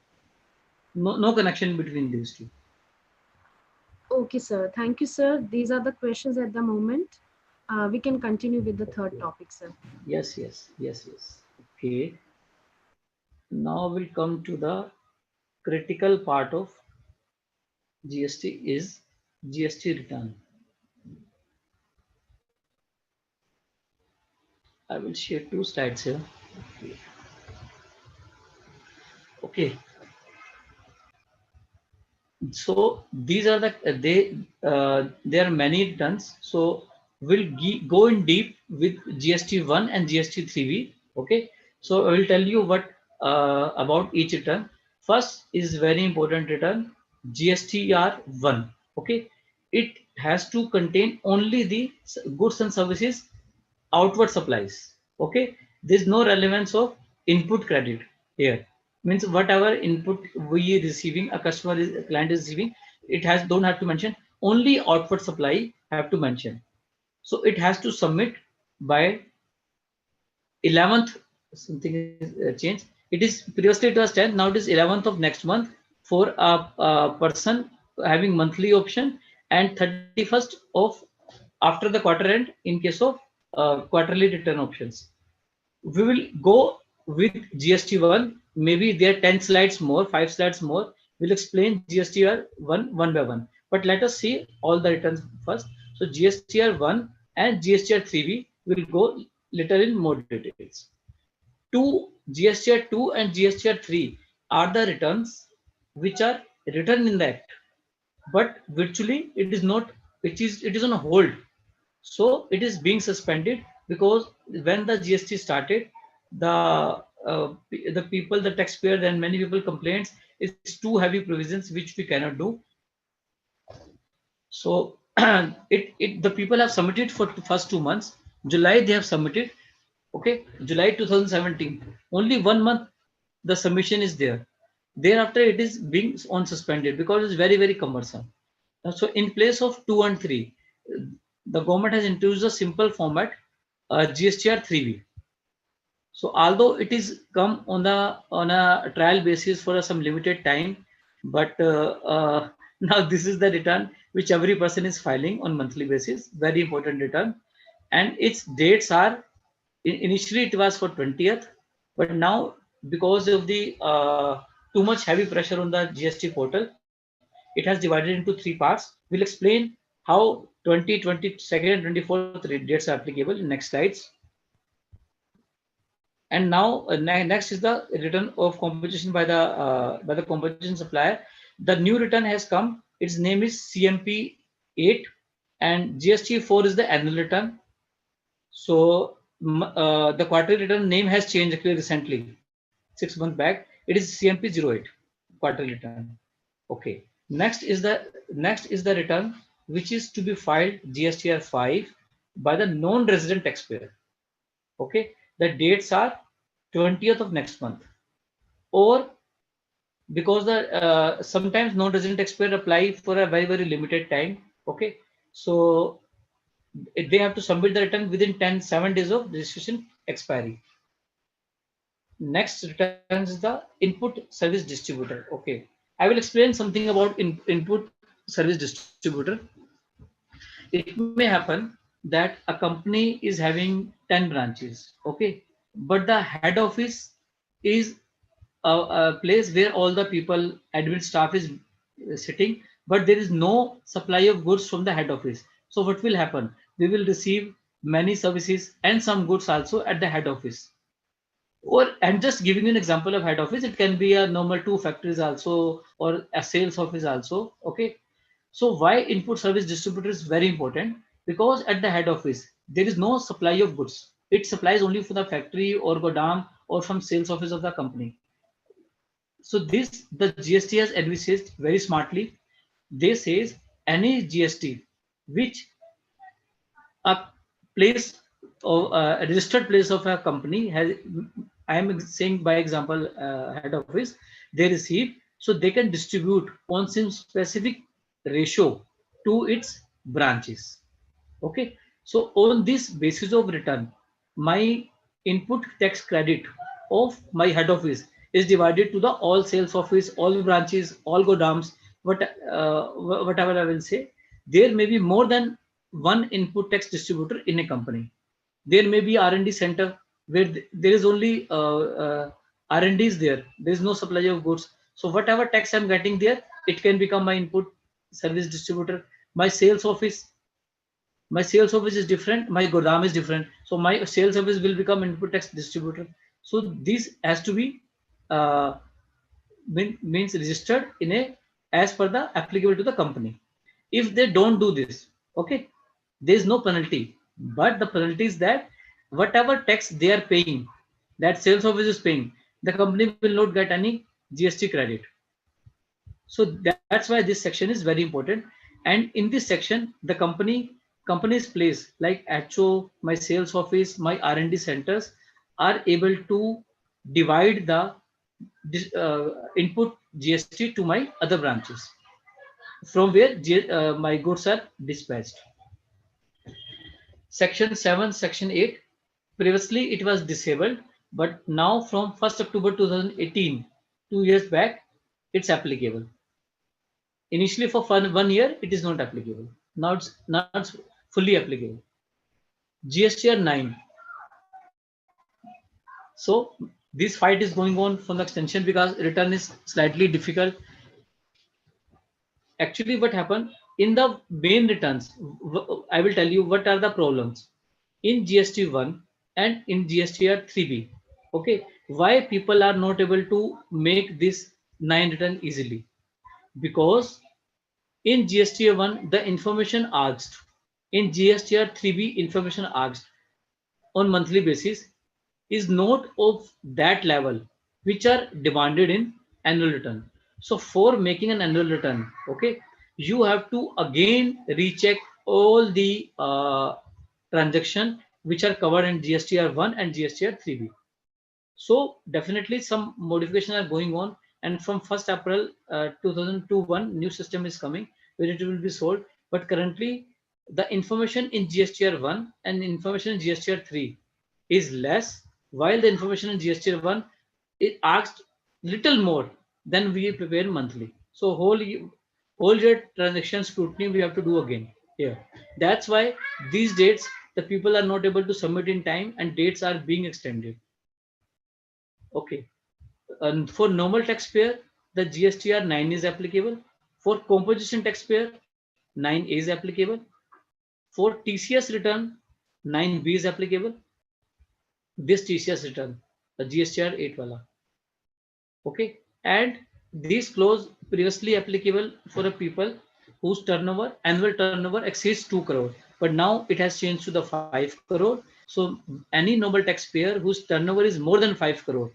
No connection between these two. Okay, sir. Thank you, sir. These are the questions at the moment. We can continue with the third topic, sir. Yes. Okay. Now we'll come to the critical part of GST is GST return. I will share two slides here. Okay. So these are the there are many returns. So we'll go in deep with GST1 and GST3B. Okay. So I will tell you what about each return. First is very important return, GSTR1. Okay. It has to contain only the goods and services outward supplies. Okay, there's no relevance of input credit here. Means whatever input we receiving, a client is receiving, it has don't have to mention, only outward supply have to mention. So it has to submit by 11th, something is changed. It is previously it was 10th, now it is 11th of next month for a person having monthly option, and 31st of after the quarter end in case of quarterly return options. We will go with GST1. Maybe there are 10 slides more, 5 slides more. We'll explain GSTR1 one by one. But let us see all the returns first. So GSTR1 and GSTR3B will go later in more details. GSTR2 and GSTR3 are the returns which are written in the act, but virtually it is not. It is on a hold. So it is being suspended because when the GST started, the people, the taxpayer, and many people complaints it's too heavy provisions which we cannot do. So the people have submitted for the first 2 months. July they have submitted. Okay, July 2017. Only 1 month the submission is there. Thereafter it is being on suspended because it's very cumbersome. So in place of 2 and 3, the government has introduced a simple format, GSTR3B. So although it is come on a trial basis for some limited time, but now this is the return which every person is filing on monthly basis. Very important return, and its dates are initially it was for 20th, but now because of the too much heavy pressure on the GST portal, it has divided into 3 parts. We'll explain how 20, 22nd, and 24th dates are applicable in next slides. And now next is the return of compensation by the compensation supplier. The new return has come. Its name is CMP 8, and GST 4 is the annual return. So the quarterly return name has changed actually recently, 6 months back. It is CMP 08 quarterly return. Okay. Next is the return which is to be filed GSTR 5 by the non-resident taxpayer. Okay. The dates are 20th of next month, or because the sometimes non-resident taxpayer apply for a very limited time. Okay. So they have to submit the return within 7 days of registration expiry. Next returns is the input service distributor. Okay, I will explain something about input service distributor. It may happen that a company is having 10 branches, okay, but the head office is a place where all the people, admin staff is sitting, but there is no supply of goods from the head office. So what will happen? We will receive many services and some goods also at the head office. Or I'm just giving you an example of head office. It can be a normal two factories also, or a sales office also. Okay. So why input service distributor is very important? Because at the head office, there is no supply of goods. It supplies only for the factory or godam or from sales office of the company. So this, the GST has advised very smartly. They says any GST which a place or a registered place of a company has, I am saying by example, head office, they receive, so they can distribute on some specific ratio to its branches. Okay, so on this basis of return, my input tax credit of my head office is divided to the all sales office, all branches, all godams, whatever I will say. There may be more than one input tax distributor in a company. There may be R&D center where there is only R&D is there. There is no supply of goods. So whatever tax I'm getting there, it can become my input service distributor. My sales office is different, my godam is different, so my sales office will become input tax distributor. So this has to be uh, means registered in a as per the applicable to the company. If they don't do this, okay, there is no penalty, but the penalty is that whatever tax they are paying, that sales office is paying, the company will not get any GST credit. So that's why this section is very important. And in this section, the company's place like HO, my sales office, my R&D centers are able to divide the input GST to my other branches from where my goods are dispatched. Section 7, Section 8. Previously it was disabled, but now from 1st October 2018, 2 years back, it's applicable. Initially for 1 year, it is not applicable. Now it's fully applicable. GSTR 9. So this fight is going on from the extension because return is slightly difficult. Actually, what happened in the main returns, I will tell you what are the problems in GST 1 and in GSTR 3B. Okay, why people are not able to make this 9 return easily? Because in GSTR 1, the information asked, in GSTR 3B, information asked on monthly basis is not of that level which are demanded in annual return. So for making an annual return, okay, you have to again recheck all the transaction which are covered in GSTR 1 and GSTR 3B. So definitely some modifications are going on, and from 1st April 2021, new system is coming where it will be sold. But currently, the information in GSTR 1 and information in GSTR 3 is less, while the information in GSTR 1 is asked little more than we prepare monthly. So whole year transaction scrutiny we have to do again here. That's why these dates the people are not able to submit in time, and dates are being extended. Okay. And for normal taxpayer, the GSTR 9 is applicable. For composition taxpayer, 9A is applicable. For TCS return, 9B is applicable. This TCS return, the GSTR 8 wala. Okay. And this clause previously applicable for a people whose turnover, annual turnover exceeds 2 crore. But now it has changed to the 5 crore. So any normal taxpayer whose turnover is more than 5 crore,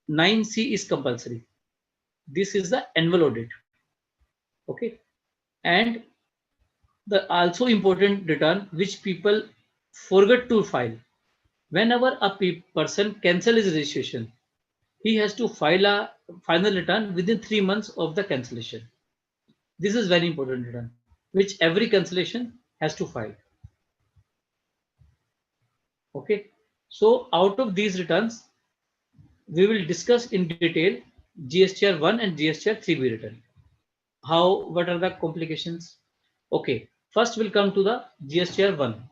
9C is compulsory. This is the annual audit. Okay. And the also important return which people forget to file. Whenever a person cancel his registration, he has to file a final return within 3 months of the cancellation. This is very important return, which every cancellation has to file. Okay. So out of these returns, we will discuss in detail GSTR 1 and GSTR 3B return. What are the complications? Okay, first we'll come to the GSTR 1.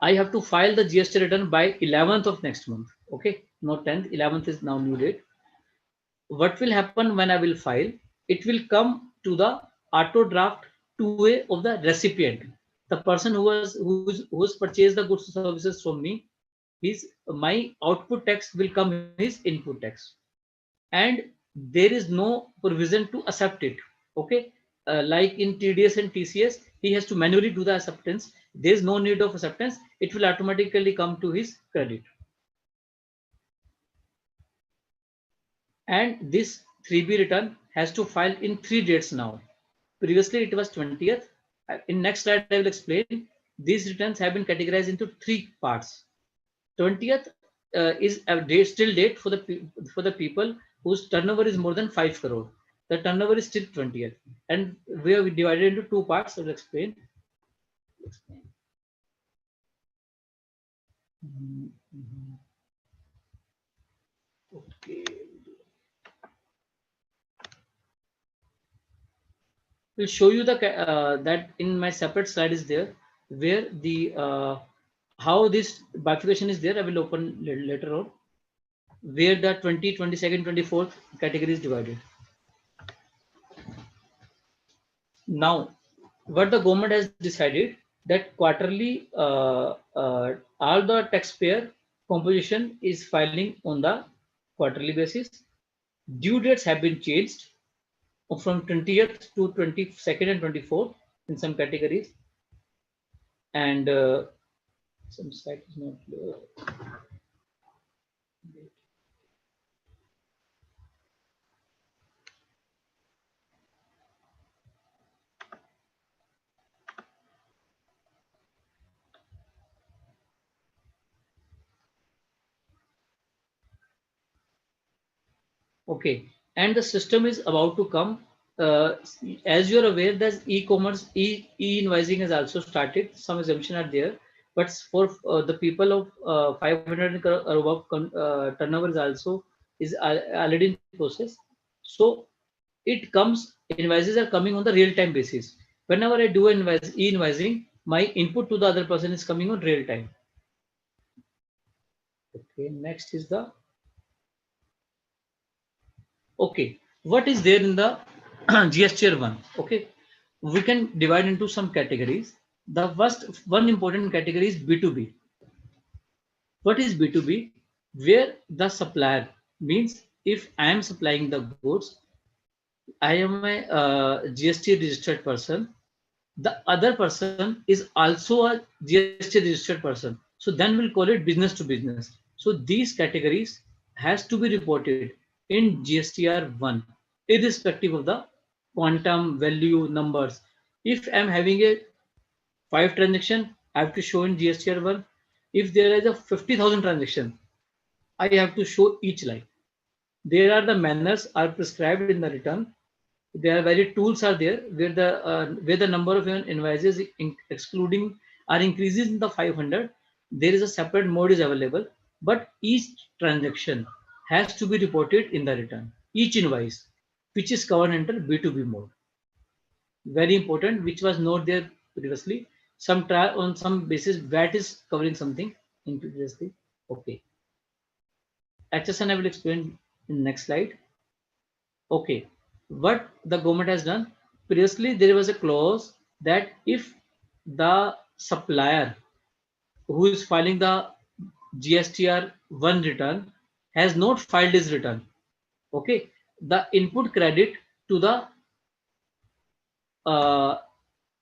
I have to file the GST return by 11th of next month. Okay, not 10th, 11th is now new date. What will happen when I will file? It will come to the auto draft 2A of the recipient, the person who's purchased the goods or services from me. His my output tax will come his input tax, and there is no provision to accept it. Okay, like in TDS and TCS, he has to manually do the acceptance. There is no need of acceptance. It will automatically come to his credit. And this 3B return has to file in 3 dates now. Previously it was 20th. In next slide I will explain. These returns have been categorized into 3 parts. 20th is a date, still date for the people whose turnover is more than 5 crore. The turnover is still 20th, and we have divided into 2 parts. I will explain. Okay. Will show you the that in my separate slide is there, where the how this bifurcation is there. I will open later on, where the 20, 22nd, 24th category is divided. Now, what the government has decided, that quarterly all the taxpayer composition is filing on the quarterly basis. Due dates have been changed from 20th to 22nd and 24th in some categories, and some site is not clear. Okay, and the system is about to come. Uh, as you are aware, that e-commerce, e-invoicing has also started. Some exemption are there, but for the people of 500 crore or above turnover is also is already in process. So it comes, invoices are coming on the real-time basis. Whenever I do e-invoicing, my input to the other person is coming on real time. Okay, next is the okay. What is there in the GSTR 1? Okay, we can divide into some categories. The first one important category is B2B. What is B2B? Where the supplier means, if I am supplying the goods, I am a GST registered person. The other person is also a GST registered person. So then we'll call it business to business. So these categories has to be reported in GSTR 1, irrespective of the quantum value numbers. If I'm having a 5 transaction, I have to show in GSTR 1. If there is a 50,000 transaction, I have to show each line. There are the manners are prescribed in the return. There are various tools are there where the number of invoices excluding are increases in the 500. There is a separate mode is available, but each transaction has to be reported in the return. Each invoice, which is covered under B2B mode. Very important, which was not there previously. Some try on some basis VAT is covering something in previously. Okay. HSN I will explain in next slide. Okay, what the government has done, previously there was a clause that if the supplier who is filing the GSTR 1 return has not filed his return, okay, the input credit to the uh,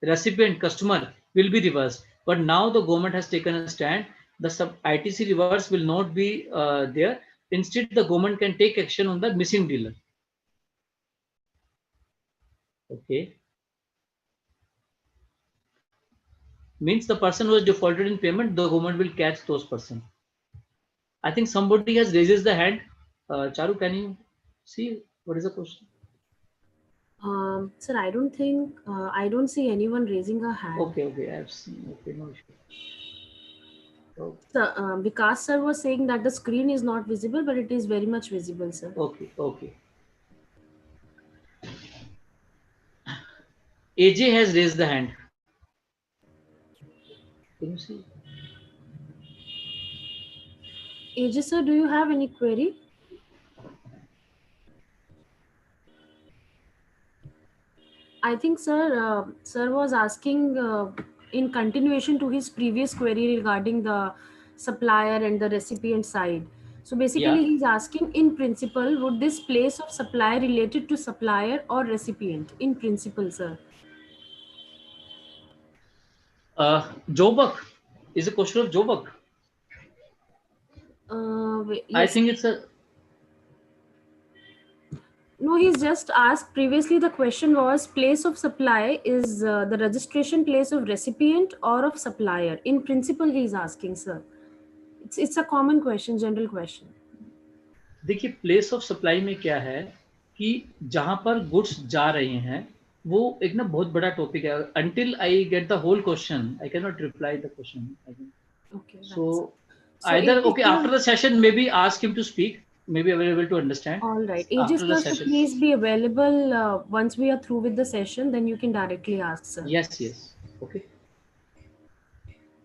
recipient customer will be reversed. But now the government has taken a stand. The sub ITC reverse will not be there. Instead, the government can take action on the missing dealer. Okay. Means the person who has defaulted in payment, the government will catch those person. I think somebody has raises the hand. Charu, can you see what is the question? Sir, I don't see anyone raising a hand. Okay, I have seen. Okay, no issue. Okay. Sir, Vikas sir was saying that the screen is not visible, but it is very much visible, sir. Okay. AJ has raised the hand. Can you see? Aegis sir, do you have any query? I think sir was asking in continuation to his previous query regarding the supplier and the recipient side. So Yeah. basically he's asking, in principle, would this place of supplier related to supplier or recipient? In principle, sir. Jobak is a question of Jobak. I Yes. think it's a. No, he's just asked previously. The question was, place of supply is the registration place of recipient or of supplier. In principle, he's asking, sir. It's a common question, general question. देखिए place of supply में क्या है कि जहां पर goods जा रहे हैं वो एक ना बहुत बड़ा टॉपिक है. Until I get the whole question I can not reply the question. Okay, So right. So either Aegis okay, sir, after the session maybe ask him to speak, maybe available to understand all right. Aegis after the sir, so session. please be available once we are through with the session. Then you can directly ask, sir. Yes, okay.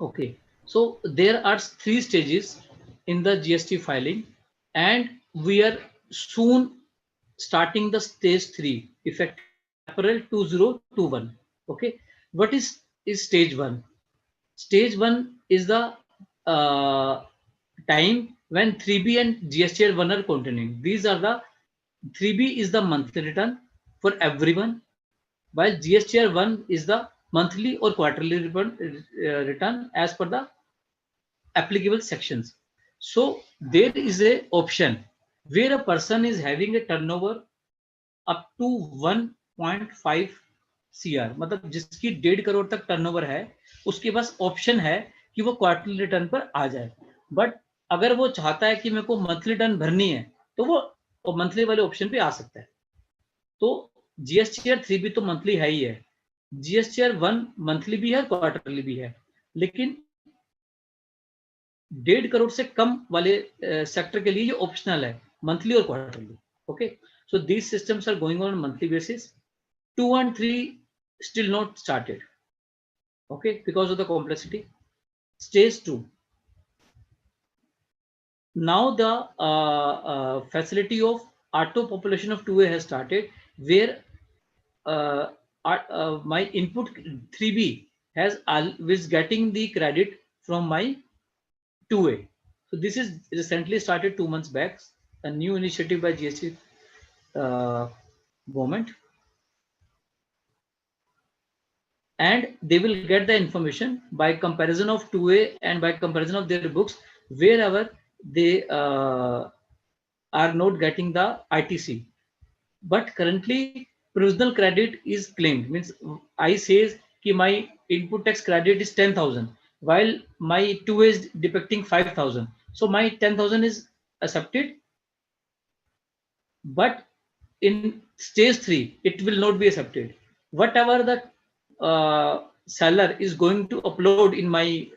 Okay, so there are 3 stages in the GST filing and we are soon starting the stage 3 effective April 2021. Okay, what is stage 1? Stage 1 is the time when 3B and GSTR 1 are continuing. These are the 3B is the monthly return for everyone, while GSTR 1 is the monthly or quarterly return as per the applicable sections. So there is a option where a person is having a turnover up to 1.5 CR, मतलब जिसकी 1.5 करोड़ तक turnover है उसके पास option है कि वो quarterly return पर आ जाए. बट अगर वो चाहता है कि मेरे को मंथली रिटर्न भरनी है तो वो मंथली वाले ऑप्शन पे आ सकता है. तो जीएसटीआर 3 भी तो मंथली है ही है, जीएसटीआर 1 मंथली भी है क्वार्टरली भी है, लेकिन 1.5 करोड़ से कम वाले सेक्टर के लिए ये ऑप्शनल है मंथली और quarterly. Okay, so these systems are going on monthly basis. 2 and 3 still not started, okay, because of the complexity. Stage 2, now the facility of auto population of 2A has started, where my input 3B has always getting the credit from my 2A. So this is recently started 2 months back, a new initiative by GST government, and they will get the information by comparison of 2A and by comparison of their books wherever they are not getting the ITC. But currently provisional credit is claimed, means I says कि my input tax credit is 10,000 while my 2A is depicting 5,000, so my 10,000 is accepted. But in stage 3 it will not be accepted. Whatever the seller is going to upload in my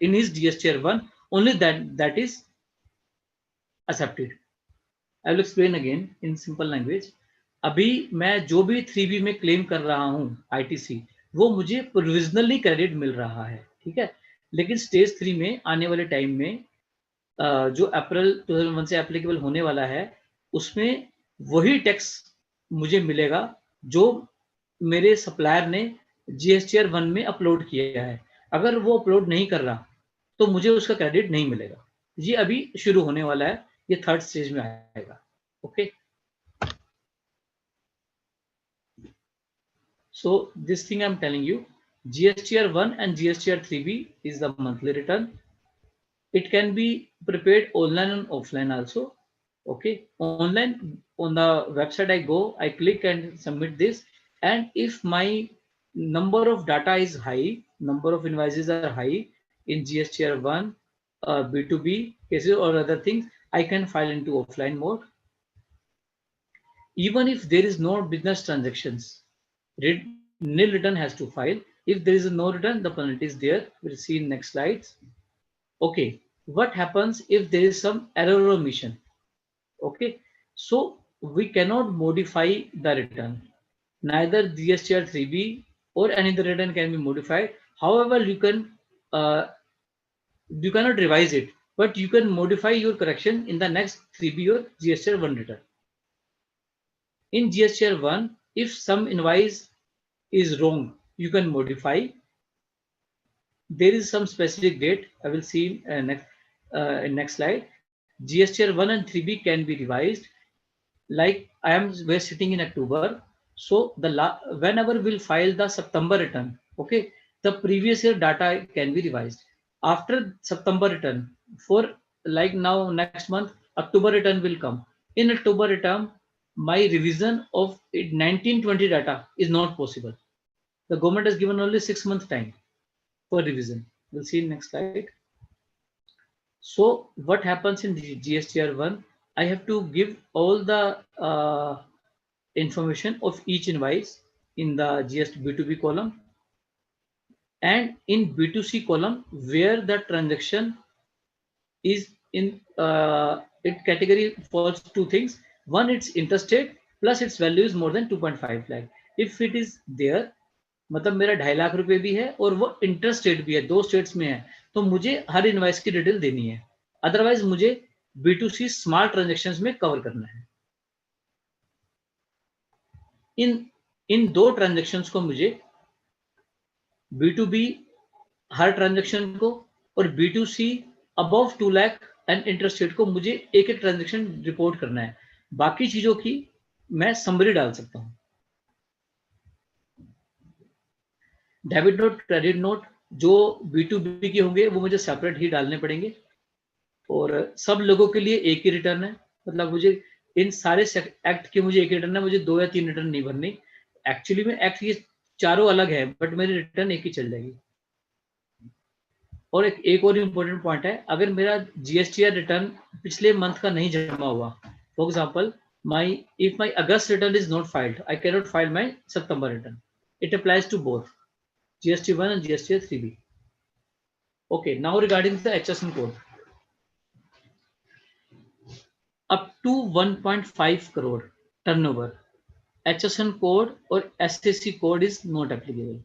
in his GSTR 1, only that is accepted. I will explain again in simple language. अभी मैं जो भी 3B में claim कर रहा हूँ ITC, वो मुझे प्रोविजनली क्रेडिट मिल रहा है, ठीक है. लेकिन स्टेज 3 में आने वाले टाइम में जो अप्रैल 2001 से एप्लीकेबल होने वाला है उसमें वही टैक्स मुझे मिलेगा जो मेरे सप्लायर ने GSTR 1 में अपलोड किया है. अगर वो अपलोड नहीं कर रहा तो मुझे उसका क्रेडिट नहीं मिलेगा. ये अभी शुरू होने वाला है, ये 3rd स्टेज में आएगा. Okay, so this thing I'm telling you, GSTR 1 and GSTR 3B is the monthly return. It can be prepared online and offline also. Okay, online on the website I go, I click and submit this, and if my number of data is high, number of invoices are high in GSTR 1 B2B cases or other things, I can file into offline mode. Even if there is no business transactions, nil return has to file. If there is no return, the penalty is there. We'll see in next slides. Okay, what happens if there is some error or omission? Okay, so we cannot modify the return. Neither GSTR 3B or any other return can be modified. However, you cannot revise it. but you can modify your correction in the next 3B or GSTR 1 return. In GSTR 1, if some invoice is wrong, you can modify. There is some specific date. I will see in next slide. GSTR 1 and 3B can be revised. Like we're sitting in October, so whenever we'll file the September return, okay, the previous year data can be revised. After September return, for like now next month, October return will come. In October return, my revision of 1920 data is not possible. The government has given only 6 months time for revision. We'll see in next slide. So what happens in the GSTR 1? I have to give all the information of each invoice in the GST B2B column, and in B2C column where the transaction is in it category falls two things. One, it's interstate plus its value is more than 2.5 lakh. If it is there, मतलब मेरा 2.5 लाख रुपए भी है और वो interstate भी है, 2 states में है, तो मुझे हर इनवॉइस की डिटेल देनी है. अदरवाइज मुझे B2C स्मॉल ट्रांजैक्शंस में कवर करना है. इन 2 ट्रांजैक्शंस को मुझे B2B हर ट्रांजैक्शन को और B2C above 2 lakh and interstate को मुझे एक ट्रांजैक्शन रिपोर्ट करना है. बाकी चीजों की मैं समरी डाल सकता हूं. डेबिट नोट, क्रेडिट नोट जो B2B के होंगे वो मुझे सेपरेट ही डालने पड़ेंगे, और सब लोगों के लिए एक ही रिटर्न है. मतलब मुझे इन सारे एक्ट के मुझे एक रिटर्न है, मुझे 2 या 3 रिटर्न नहीं भरनी. एक्चुअली में एक्ट ये चारों अलग है, बट मेरी रिटर्न एक ही चल जाएगी. और एक और इम्पोर्टेंट पॉइंट है, अगर मेरा GSTR रिटर्न पिछले मंथ का नहीं जमा हुआ, for example if my August return is not filed, I cannot file my September return. It applies to both GST1 and GSTR 3B. Okay, now regarding the HSN code. Up to 1.5 crore turnover, HSN code or SSC code is not applicable.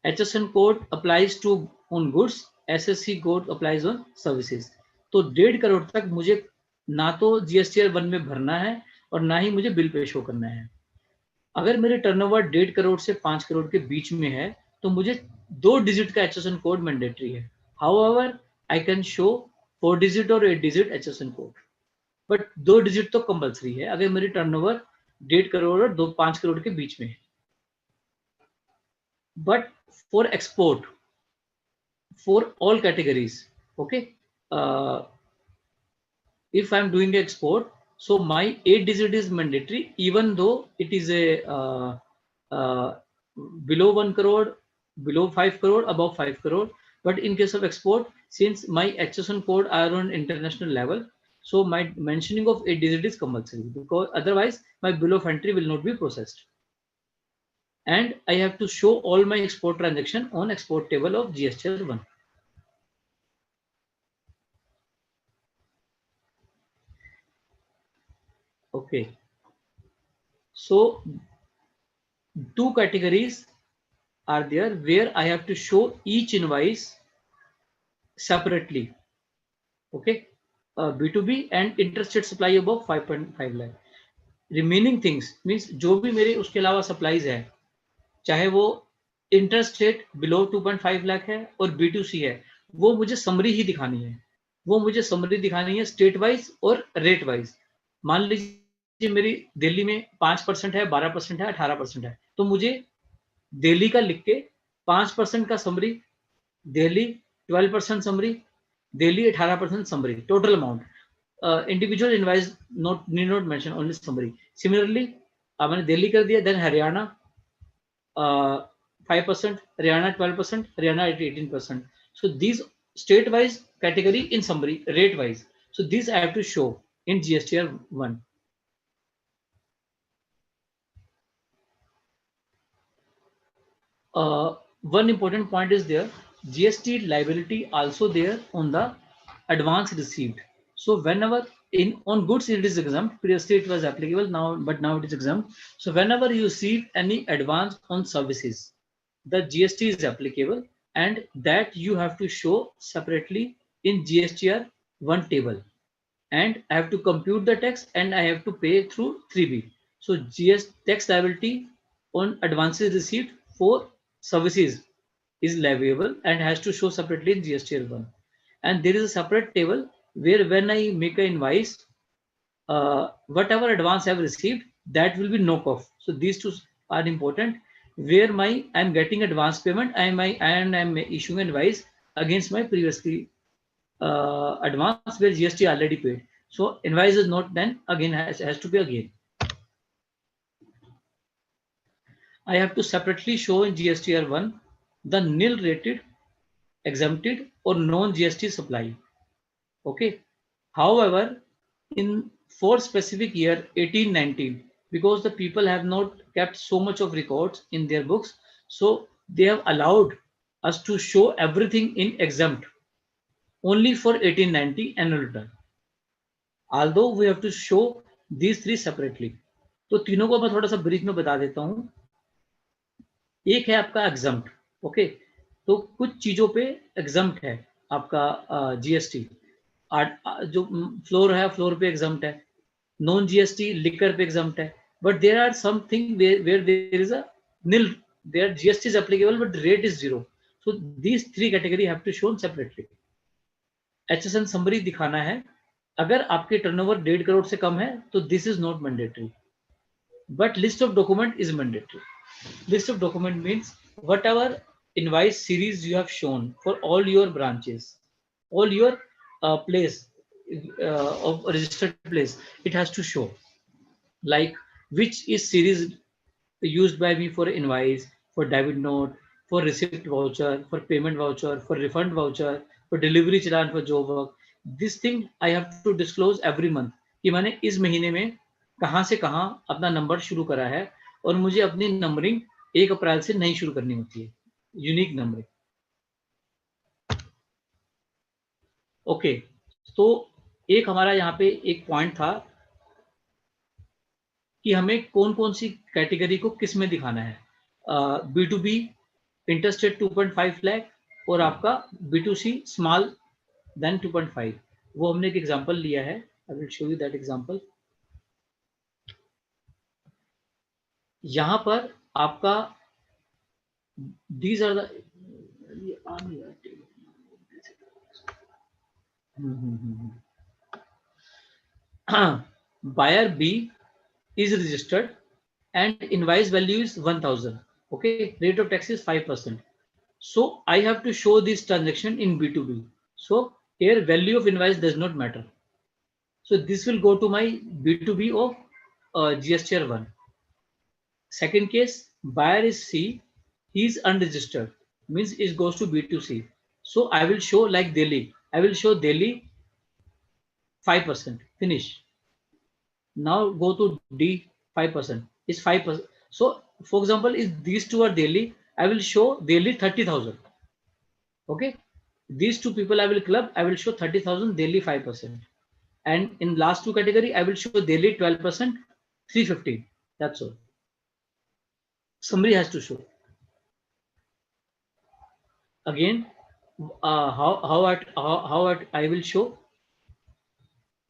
HSN code applies to on goods, SSC code applies on services. तो 1.5 करोड़ तक मुझे ना तो GSTR 1 में भरना है और ना ही मुझे बिल पे शो करना है. अगर मेरे टर्नओवर 1.5 करोड़ से 5 करोड़ के बीच में है तो मुझे 2 डिजिट का HSN कोड मैंडेटरी है. However I can show 4 digit और 8 digit HSN code, but 2 digit तो कंपलसरी है अगर मेरी टर्नओवर 1.5 करोड़ और 5 करोड़ के बीच में है. But for export, for all categories, okay, if I'm doing export, so my 8 digit is mandatory even though it is a below 1 crore, below 5 crore, above 5 crore. But in case of export, since my HSN code are on international level, so my mentioning of 8 digit is compulsory, because otherwise my bill of entry will not be processed. And I have to show all my export transaction on export table of GSTR 1. Okay, so 2 categories are there where I have to show each invoice separately. Okay, B2B and interstate supply above 5.5 lakh. Remaining things means जो भी मेरे उसके अलावा supplies है, चाहे वो interstate below 2.5 lakh है और B2C है, वो मुझे summary ही दिखानी है. वो मुझे summary दिखानी है state wise और rate wise. मान लीजिए मेरी दिल्ली में 5% है, 12% है, 18% है, तो मुझे दिल्ली का लिख के 5% का summary, Delhi 12% summary, Delhi 18% summary, total amount. Individual invoice need not mention, only summary. Similarly मैंने दिल्ली कर दिया, then Haryana 5%, Haryana 12%, Haryana 18%. So these state wise category in summary, rate wise. So these I have to show in GSTR 1. One important point is there, GST liability also there on the advance received. So whenever on goods it is exempt, previously it was applicable now, but now it is exempt. So whenever you receive any advance on services, the GST is applicable, and that you have to show separately in GSTR one table, and I have to compute the tax and I have to pay through 3B. So GS tax liability on advances received for services is leviable and has to show separately in GSTR 1. And there is a separate table where when I make an invoice, whatever advance I have received, that will be knock off. So these two are important. Where I'm getting advance payment, I'm issuing invoice against my previously advance where GST already paid. So invoice is not then again has to be again. I have to separately show in GSTR 1 the nil rated, exempted or non-GST supply. Okay. However, for specific year 1819, because the people have not kept so much of records in their books, so they have allowed us to show everything in exempt only for 1890 annual return. Although we have to show these three separately. तो तीनों को मैं थोड़ा सा brief में बता देता हूं. एक है आपका एग्जम्प्ट. ओके, तो कुछ चीजों पे एग्जम्प्ट है आपका जीएसटी. जो फ्लोर है, फ्लोर पे एग्जम्प्ट है. नॉन जीएसटी लिकर पे एग्जम्प्ट है. But there are something where there is a nil, their GST is applicable but the rate is zero. So these three category have to shown separately. HSN summary दिखाना है. अगर आपके turnover 1.5 crore से कम है तो this is not mandatory, but list of document is mandatory. List of document means whatever invoice series you have shown for all your branches, all your place of registered place, it has to show like which is series used by me for invoice, for debit note, for receipt voucher, for payment voucher, for refund voucher, for delivery challan, for job work. This thing I have to disclose every month कि मैंने इस महीने में कहां से कहां अपना number शुरू करा है, और मुझे अपनी नंबरिंग 1 अप्रैल से नहीं शुरू करनी होती है, यूनिक नंबरिंग. ओके, तो एक हमारा यहाँ पे एक पॉइंट था कि हमें कौन कौन सी कैटेगरी को किस में दिखाना है. B2B इंटरेस्टेड 2.5 लाख और आपका B2C स्मॉल देन 2.5. वो हमने एक एग्जांपल लिया है. I will show you that example. यहां पर आपका these are the buyer B is registered and invoice value is 1000. Okay, rate of tax is 5%. So I have to show this transaction in B2B. So here value of invoice does not matter. So this will go to my B2B of GSTR 1. Second case, buyer is C, he is unregistered, means it goes to B2C. So I will show like Delhi. I will show Delhi 5%. Finish. Now go to D, 5%. Is 5%. So for example, if these two are Delhi, I will show Delhi 30,000. Okay. These two people I will club, I will show 30,000, Delhi 5%. And in last two category, I will show Delhi 12%, 315. That's all. Summary has to show. Again, how I will show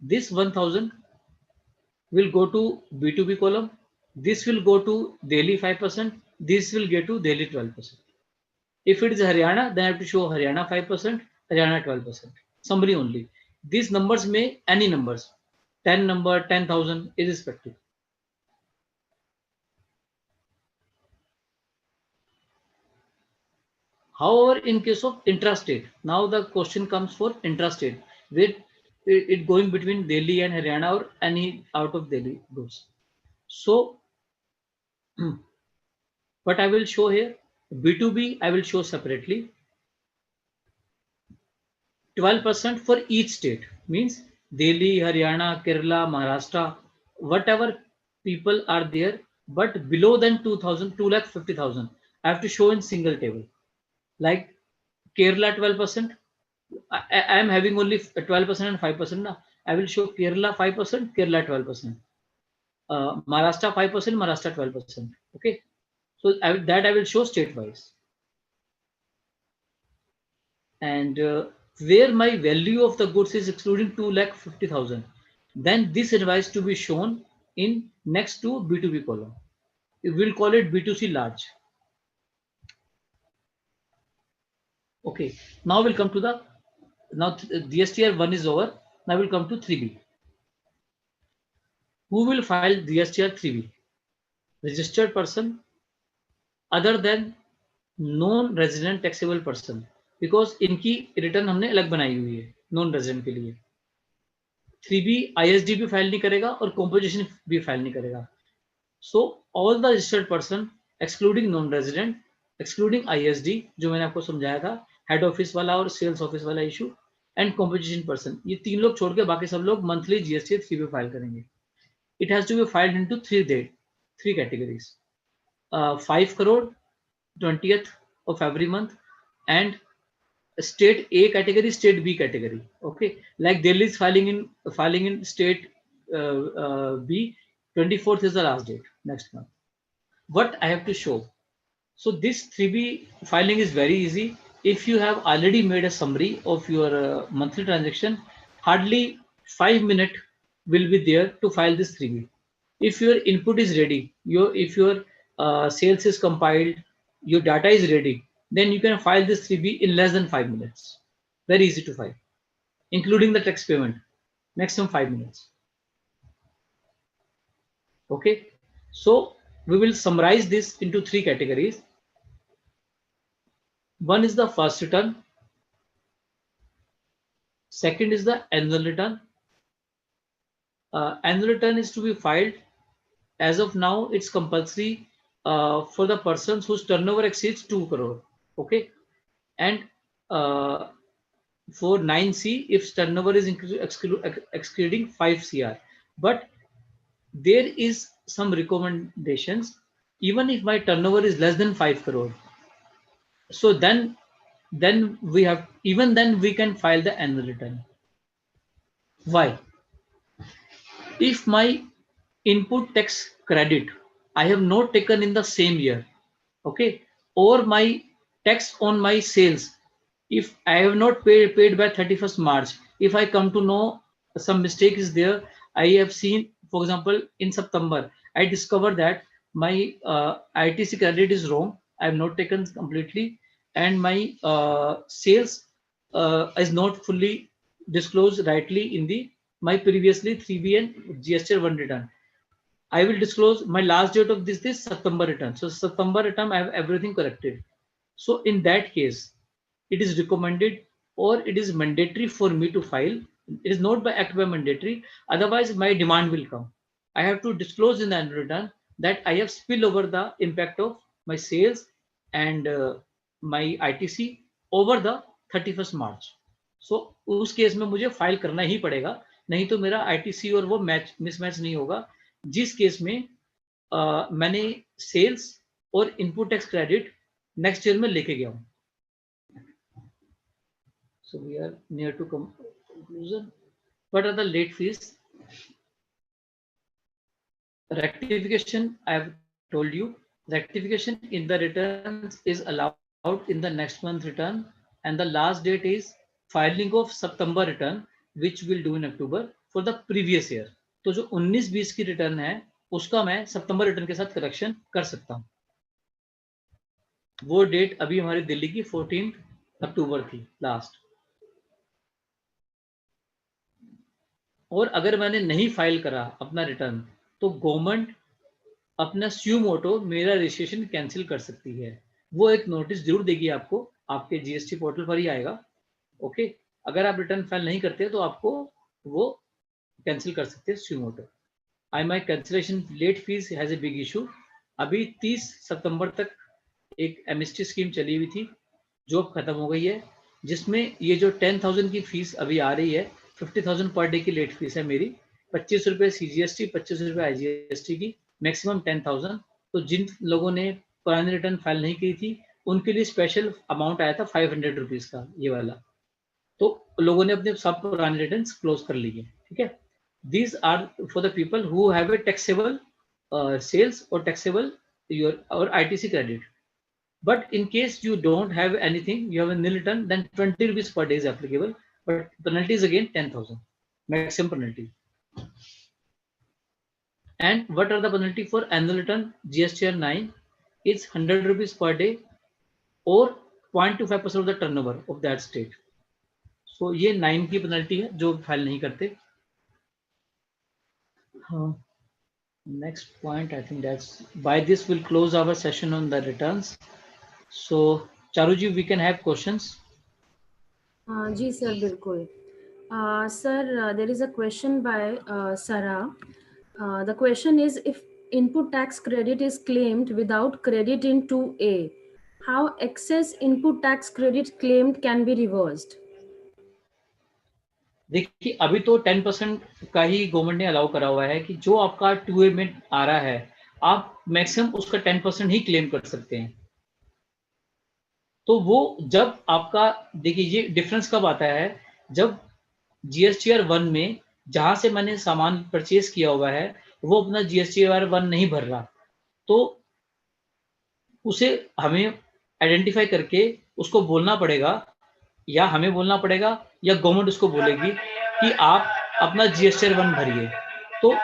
this 1000 will go to B2B column. This will go to Delhi 5%. This will get to Delhi 12%. If it is Haryana, then I have to show Haryana 5%, Haryana 12%. Summary only. These numbers may any numbers, 10 number, 10,000, irrespective. However, in case of intrastate, now the question comes for intrastate, where it going between Delhi and Haryana or any out of Delhi goes. So, what I will show here, B2B I will show separately. 12% for each state, means Delhi, Haryana, Kerala, Maharashtra, whatever people are there, but below than 2,000, 2,50,000, I have to show in single table. Like Kerala 12%, I am having only 12% and 5%. Now I will show Kerala 5%, Kerala 12%, Maharashtra 5%, Maharashtra 12%. Okay, so that I will show state wise. And where my value of the goods is excluding 2,50,000, then this invoice to be shown in next to B2B column. We will call it B2C large. Okay, now we'll come to the, now DSTR 1 is over. Now we'll come to 3B. Who will file DSTR 3B? Registered person other than non resident taxable person, because इनकी return हमने अलग बनाई हुई है non resident के लिए. 3B ISD भी file नहीं करेगा और कॉम्पोजिशन भी फाइल नहीं करेगा. So all the registered person excluding non resident, excluding ISD जो मैंने आपको समझाया था, हेड ऑफिस वाला और सेल्स ऑफिस वाला इशू, एंड कॉम्पोजिशन पर्सन, ये 3 लोग छोड़ के बाकी सब लोग मंथली GST 3B फाइल करेंगे. It has to be filed into 3 categories. 5 crore 20th of every month, and state A category, state B category. Okay, like Delhi is filing in state B. 24th is the last date next month. What I have to show? So this 3B filing is very easy. If you have already made a summary of your monthly transaction, hardly 5 minutes will be there to file this 3B. If your input is ready, if your sales is compiled, your data is ready, then you can file this 3B in less than 5 minutes. Very easy to file, including the tax payment, maximum 5 minutes. Okay, so we will summarize this into 3 categories. One is the first return. Second is the annual return. Annual return is to be filed. As of now, it's compulsory for the persons whose turnover exceeds 2 crore. Okay, and for 9C, if turnover is exceeding 5 CR, but there is some recommendations. Even if my turnover is less than 5 crore, so then we have, even then we can file the annual return. Why? If my input tax credit I have not taken in the same year, okay, or my tax on my sales, if I have not paid by 31st March, if I come to know some mistake is there, I have seen, for example, in September, I discovered that my ITC credit is wrong. I have not taken completely, and my sales is not fully disclosed rightly in the my previously 3B and GST 1 return. I will disclose my last date of this September return. So September return, I have everything corrected. So in that case, it is recommended or it is mandatory for me to file. It is not by act by mandatory. Otherwise, my demand will come. I have to disclose in the annual return that I have spill over the impact of my sales and my ITC over the 31st March. So उस case में मुझे file करना ही पड़ेगा, नहीं तो मेरा ITC और वो मिसमैच नहीं होगा, जिस केस में मैंने सेल्स और input tax credit next year में लेके गया हूं. So we are near to conclusion. What are the late fees? Rectification, I have told you, rectification in the returns is allowed in the next month return, and the last date is filing of September return, which we'll do in October for the previous year. तो जो 19-20 की return है उसका मैं सितंबर return के साथ correction कर सकता हूं. वो डेट अभी हमारी दिल्ली की 14 अक्टूबर थी लास्ट. और अगर मैंने नहीं फाइल करा अपना रिटर्न तो गवर्नमेंट अपना स्यूमोटो मेरा रजिस्ट्रेशन कैंसिल कर सकती है. वो एक नोटिस जरूर देगी आपको, आपके GST पोर्टल पर ही आएगा. ओके, अगर आप रिटर्न फाइल नहीं करते तो आपको वो कैंसिल कर सकते हैं suo motu. I my cancellation late fees has a big issue. अभी 30 सितंबर तक एक एमएसटी स्कीम चली हुई थी जो अब खत्म हो गई है, जिसमें ये जो 10,000 की फीस अभी आ रही है, 50,000 पर डे की लेट फीस है मेरी, 25 रुपये CGST, 25 रुपये IGST की, मैक्सिमम 10,000. तो जिन लोगों ने पुरानी रिटर्न फाइल नहीं की थी उनके लिए स्पेशल अमाउंट आया था 500 रुपीज का, ये वाला. तो लोगों ने अपने सब पुराने रिटर्न क्लोज कर लिए. ठीक है, these are for the people who have a taxable sales or taxable your or ITC credit. But in case you don't have anything, you have a nil return, then 20 rupees per day is applicable. But penalty is again 10,000, maximum penalty. And what are the penalty for annual return? GSTR 9 is 100 rupees per day or 0.25% of the turnover of that state. So ये 9 की penalty है जो file नहीं करते. Next point, I think that's by this we'll close our session on the returns. So Charuji, we can have questions. जी sir बिल्कुल. Sir, there is a question by Sarah. The question is, if input tax credit is claimed without credit in 2A, how excess input tax credit claimed can be reversed? देखिए अभी तो 10% का ही government ने allow करा हुआ है कि जो आपका 2A में आ रहा है आप मैक्सिमम उसका 10% ही क्लेम कर सकते हैं. तो वो जब आपका देखिए ये डिफरेंस कब आता है, जब GSTR 1 में जहां से मैंने सामान परचेज किया हुआ है वो अपना GSTR 1 नहीं भर रहा, तो उसे हमें आइडेंटिफाई करके उसको बोलना पड़ेगा, या हमें बोलना पड़ेगा या गवर्नमेंट उसको बोलेगी कि आप अपना GSTR 1 भरिए, तो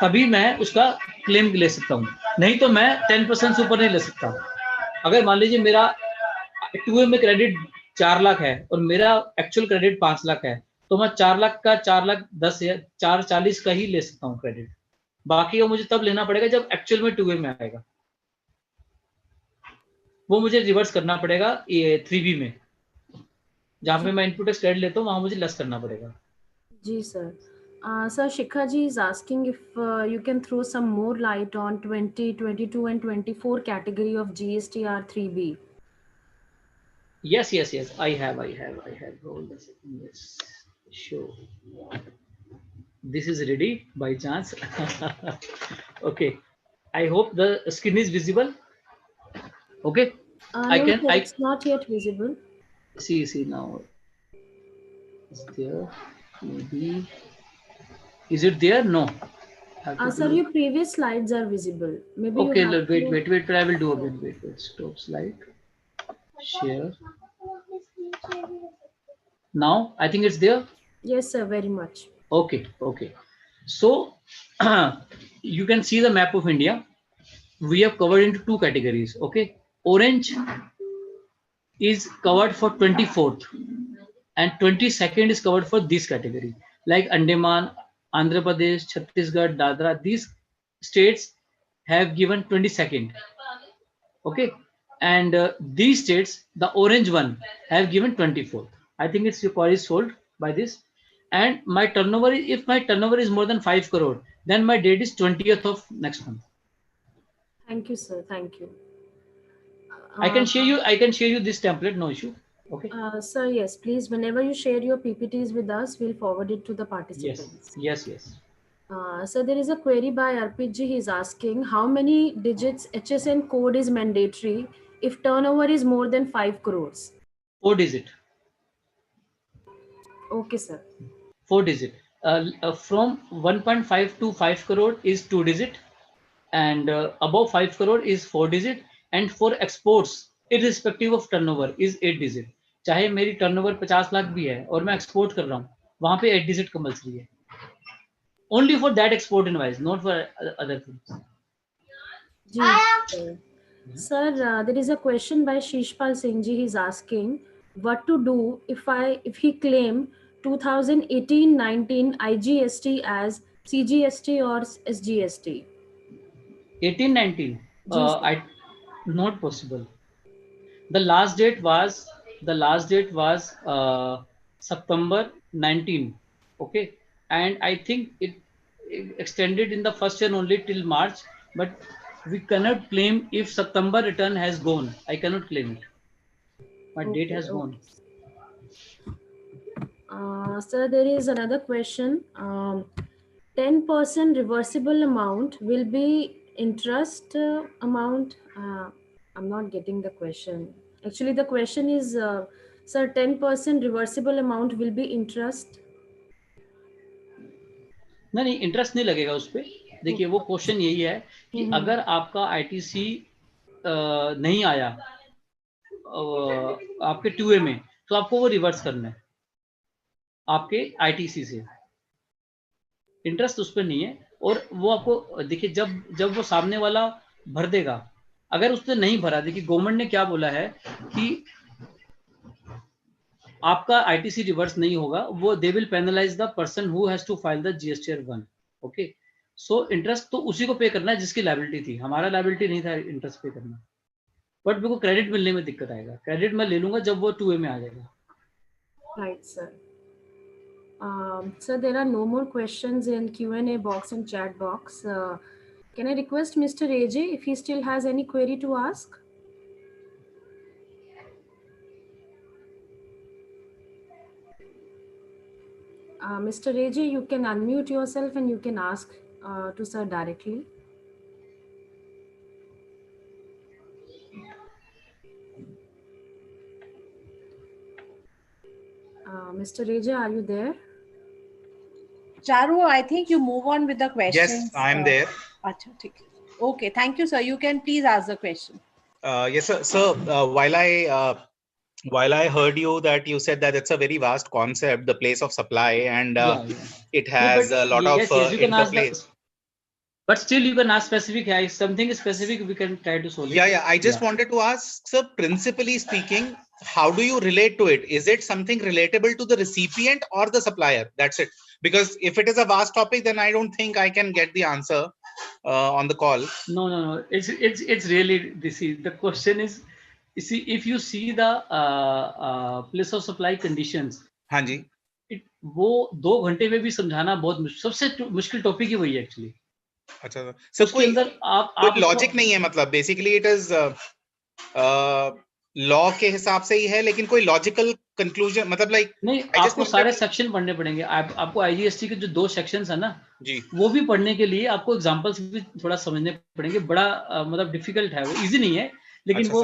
तभी मैं उसका क्लेम ले सकता हूँ. नहीं तो मैं 10% से ऊपर नहीं ले सकता. अगर मान लीजिए मेरा 2A में क्रेडिट 4 लाख है और मेरा एक्चुअल क्रेडिट 5 लाख है, तो मैं 4 लाख का 4,10,000 या 4,40 का ही ले सकता हूँ क्रेडिट. बाकी वो मुझे तब लेना पड़ेगा जब एक्चुअल में 2A में आएगा. वो मुझे रिवर्स करना पड़ेगा 3B में, जहाँ पे मैं इनपुट टैक्स क्रेडिट लेता हूँ वहां मुझे लेस करना पड़ेगा. जी sir. Sir, Shikha ji is asking if you can throw some more light on 20, 22 and 24 category of GSTR 3B. Yes, I have. Hold a second. Yes, sure. This is ready by chance. Okay, I hope the screen is visible. Okay, No, sir, it's not yet visible. See now. Is there? Maybe. Is it there? No. Sir, your previous slides are visible. Maybe okay, you have wait. I will do again. Wait. Stop slide. Share. Now I think it's there. Yes, sir. Very much. Okay. So you can see the map of India. We have covered into 2 categories. Okay, orange is covered for 24th and 22nd is covered for this category, like Andaman, Andhra Pradesh, Chhattisgarh, Dadra. These states have given 22nd. Okay, and these states, the orange one, have given 24th. I think it's your query solved by this. And my turnover, if my turnover is more than 5 crore, then my date is 20th of next month. Thank you, sir. Thank you. I can share you this template, no issue. Okay. Sir, yes, please. Whenever you share your PPTs with us, we'll forward it to the participants. Yes. So there is a query by Arpit ji. He's asking how many digits HSN code is mandatory if turnover is more than 5 crores? 4 digit. Okay, sir. 4 digit. From 1.5 to 5 crore is 2 digit, and above 5 crore is 4 digit, and for exports irrespective of turnover is 8 digit. चाहे मेरी turnover 50 lakh भी है और मैं export कर रहा हूँ, वहां पे 8 डिजिट कंपल्सरी है. Only for that export invoice, not for other things. Sir, there is a question by Shishpal Singh ji. He's asking what to do if he claim 2018-19 IGST as CGST or SGST. 18-19, not possible. The last date was September 19. Okay, and I think it extended in the first year only till March, but we cannot claim if September return has gone. I cannot claim it. My date has gone. Sir, there is another question. 10% reversible amount will be interest amount. I'm not getting the question. Actually, the question is, sir, 10% reversible amount will be interest. नहीं, interest नहीं लगेगा उस पर. देखिए वो question यही है कि अगर आपका ITC नहीं आया आपके 2A में, तो आपको वो रिवर्स करना है आपके ITC से, इंटरेस्ट उस पर नहीं है। और वो आपको देखिए जब वो सामने वाला भर देगा, अगर उसने नहीं भरा, देखिए गवर्नमेंट ने क्या बोला है कि आपका ITC रिवर्स नहीं होगा, वो they will penalise the person who has to file the GSTR 1। Okay, so interest तो उसी को पे करना है जिसकी लायबिलिटी थी, हमारा लायबिलिटी नहीं था इंटरेस्ट पे करना, बट मेरे को क्रेडिट मिलने में दिक्कत आएगा। क्रेडिट मैं ले लूंगा जब वो 2A में आ जाएगा। Right, sir. So there are no more questions in Q&A box and chat box. Can I request Mr. AJ if he still has any query to ask? Mr. AJ, you can unmute yourself and you can ask to sir directly. Mr. AJ, are you there? Charu, I think you move on with the questions. Yes, I'm there. Acha, theek hai. Okay, thank you, sir. You can please ask the question. Yes, sir. So while I heard you that you said that it's a very vast concept, the place of supply, and it has No, a lot yes, of yes, you can ask interplay. But still you can ask specific. Yeah, if something is specific, we can try to solve it. Yeah. I just wanted to ask, sir, principally speaking, how do you relate to it? Is it something relatable to the recipient or the supplier? That's it. Because if it is a vast topic, then I don't think I can get the answer on the call. No. It's really this is the question is. You see, if you see the place of supply conditions, हाँ जी, वो 2 घंटे में भी समझाना बहुत सबसे मुश्किल topic ही वही है एक्चुअली। अच्छा सर, उसके अंदर आप लॉजिक नहीं है, मतलब बेसिकली इट इज लॉ के हिसाब से ही है, लेकिन कोई लॉजिकल कंक्लूजन मतलब लाइक नहीं, आपको सारे सेक्शन पढ़ने पड़ेंगे। आपको IGST के जो 2 सेक्शंस है ना जी, वो भी पढ़ने के लिए आपको एग्जांपल्स भी थोड़ा समझने पड़ेंगे। बड़ा मतलब डिफिकल्ट है, वो इजी नहीं है, लेकिन अच्छा, वो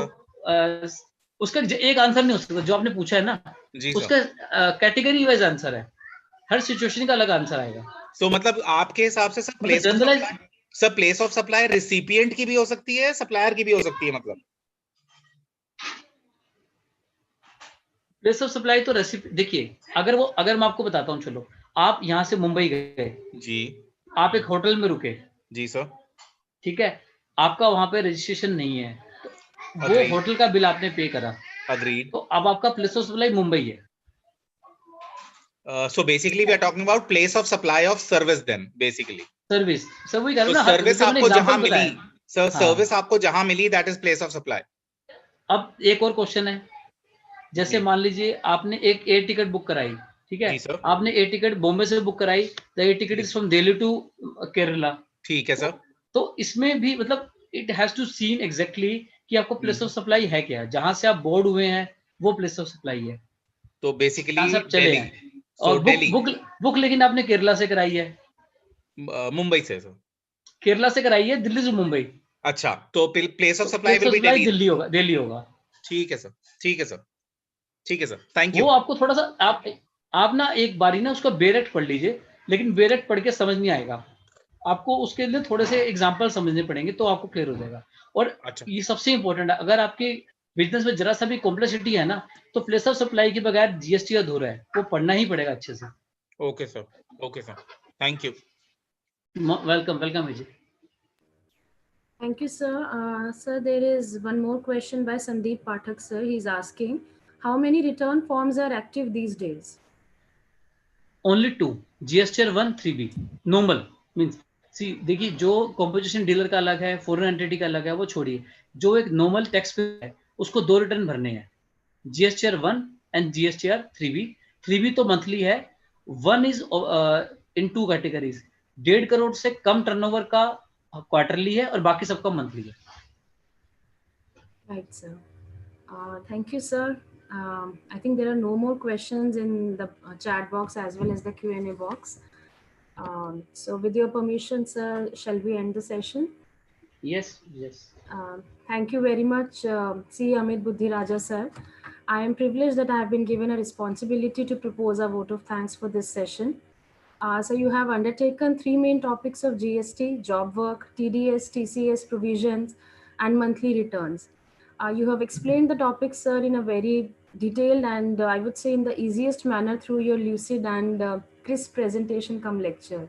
उसका एक आंसर नहीं हो सकता। जो आपने पूछा है ना जी, उसका कैटेगरी वाइज आंसर है, हर सिचुएशन का अलग आंसर आएगा। तो मतलब आपके हिसाब से sir place of supply recipient की भी हो सकती है, सप्लायर की भी हो सकती है, मतलब प्लेस ऑफ सप्लाई तो देखिए, अगर मैं आपको बताता हूँ, चलो आप यहाँ से मुंबई गए जी, आप एक होटल में रुके जी सर, ठीक है, आपका वहां पे रजिस्ट्रेशन नहीं है, तो वो होटल का बिल आपने पे करा, अग्रीड, तो अब आपका प्लेस ऑफ सप्लाई मुंबई है। So basically we are talking about place of supply of service then basically. Service सब वही कह रहा हूं ना, सर्विस आपको जहां मिली सर, सर्विस आपको जहां मिली that is place of supply. अब एक और क्वेश्चन है, जैसे मान लीजिए आपने एक एयर टिकट बुक कराई, ठीक है, आपने एयर टिकट बॉम्बे से बुक कराई, the air ticket is from Delhi to Kerala, ठीक है सर, तो इसमें भी मतलब it has to seen exactly कि आपको प्लेस ऑफ सप्लाई है क्या, जहां से आप बोर्ड हुए हैं वो प्लेस ऑफ सप्लाई है। तो बेसिकली चले हैं और बुक लेकिन आपने केरला से कराई है, मुंबई से सर, केरला से कराई है दिल्ली से मुंबई। अच्छा, तो place of supply will be Delhi होगा। ठीक है सर, ठीक है सर, ठीक है सर, थैंक यू। वो आपको थोड़ा सा आप ना एक बारी ना उसका बेरेक्ट पढ़ लीजिए, लेकिन बेरेक्ट पढ़ के समझ नहीं आएगा, आपको उसके लिए थोड़े से एग्जांपल समझने पड़ेंगे तो आपको क्लियर हो जाएगा। और ये सबसे इंपॉर्टेंट है, अगर आपके बिजनेस में जरा सा भी कॉम्प्लेक्सिटी है ना, तो प्लेस ऑफ सप्लाई के बगैर GST अधूरा है, वो पढ़ना ही पड़ेगा अच्छे से। Okay sir, thank you. Welcome Vijay. Thank you, sir. Sir, there is one more question by Sandeep Pathak, sir. He's asking, how many return forms are active these days? Only 2, GSTR 1 3B normal means सी देखिए, जो composition dealer का अलग है, foreign entity का अलग है, वो छोड़िए, जो एक नॉर्मल टैक्स पे है उसको 2 रिटर्न भरने हैं, GSTR 1 and GSTR 3B। 3B तो मंथली है, 1 इज इन 2 कैटेगरीज, 1.5 करोड़ से कम टर्नओवर का क्वार्टरली है और बाकी सबका मंथली है। Right, sir. Thank you, sir. I think there are no more questions in the chat box as well as the Q&A box. So with your permission, sir, shall we end the session? Yes. Thank you very much, C. Amit Buddhiraja, sir. I am privileged that I have been given a responsibility to propose a vote of thanks for this session. So you have undertaken 3 main topics of GST: job work, TDS, TCS provisions, and monthly returns. You have explained the topic, sir, in a very detailed and I would say in the easiest manner through your lucid and crisp presentation come lecture.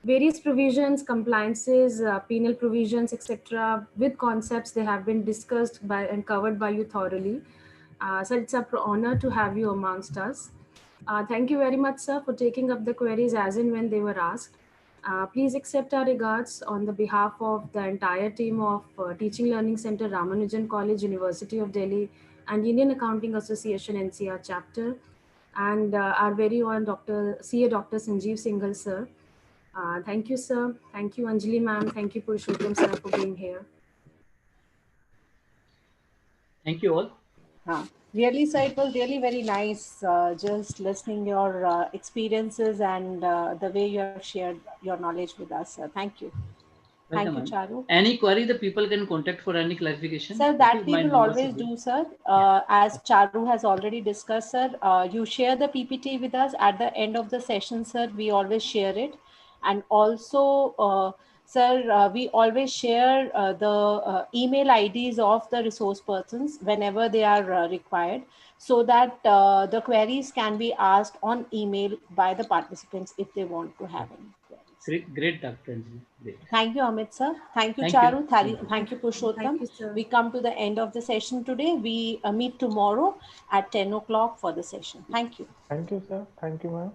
Various provisions, compliances, penal provisions, etc., with concepts they have been discussed by and covered by you thoroughly. So it's an honor to have you amongst us. Thank you very much, sir, for taking up the queries as and when they were asked. Please accept our regards on the behalf of the entire team of Teaching Learning Center, Ramanujan College, University of Delhi, and Indian Accounting Association NCR chapter, and our very own Dr. Sanjeev Singhal, sir. Thank you, sir. Thank you, Anjali ma'am. Thank you, Purushottam sir, for being here. Thank you all. Really, sir, it was really very nice just listening your experiences and the way you have shared your knowledge with us, sir. Thank you. Welcome, Thank you, Charu. Any query the people can contact for any clarification? Sir, that we will always do, sir. As Charu has already discussed, sir, you share the PPT with us at the end of the session, sir. We always share it. And also, sir, we always share the email IDs of the resource persons whenever they are required, so that the queries can be asked on email by the participants if they want to have any. Great, Dr. Anjali. Great. Thank you, Amit sir. Thank you, Charu. Thank you, Purushottam. Thank you, sir. We come to the end of the session today. We meet tomorrow at 10 o'clock for the session. Thank you. Thank you, sir. Thank you, ma'am.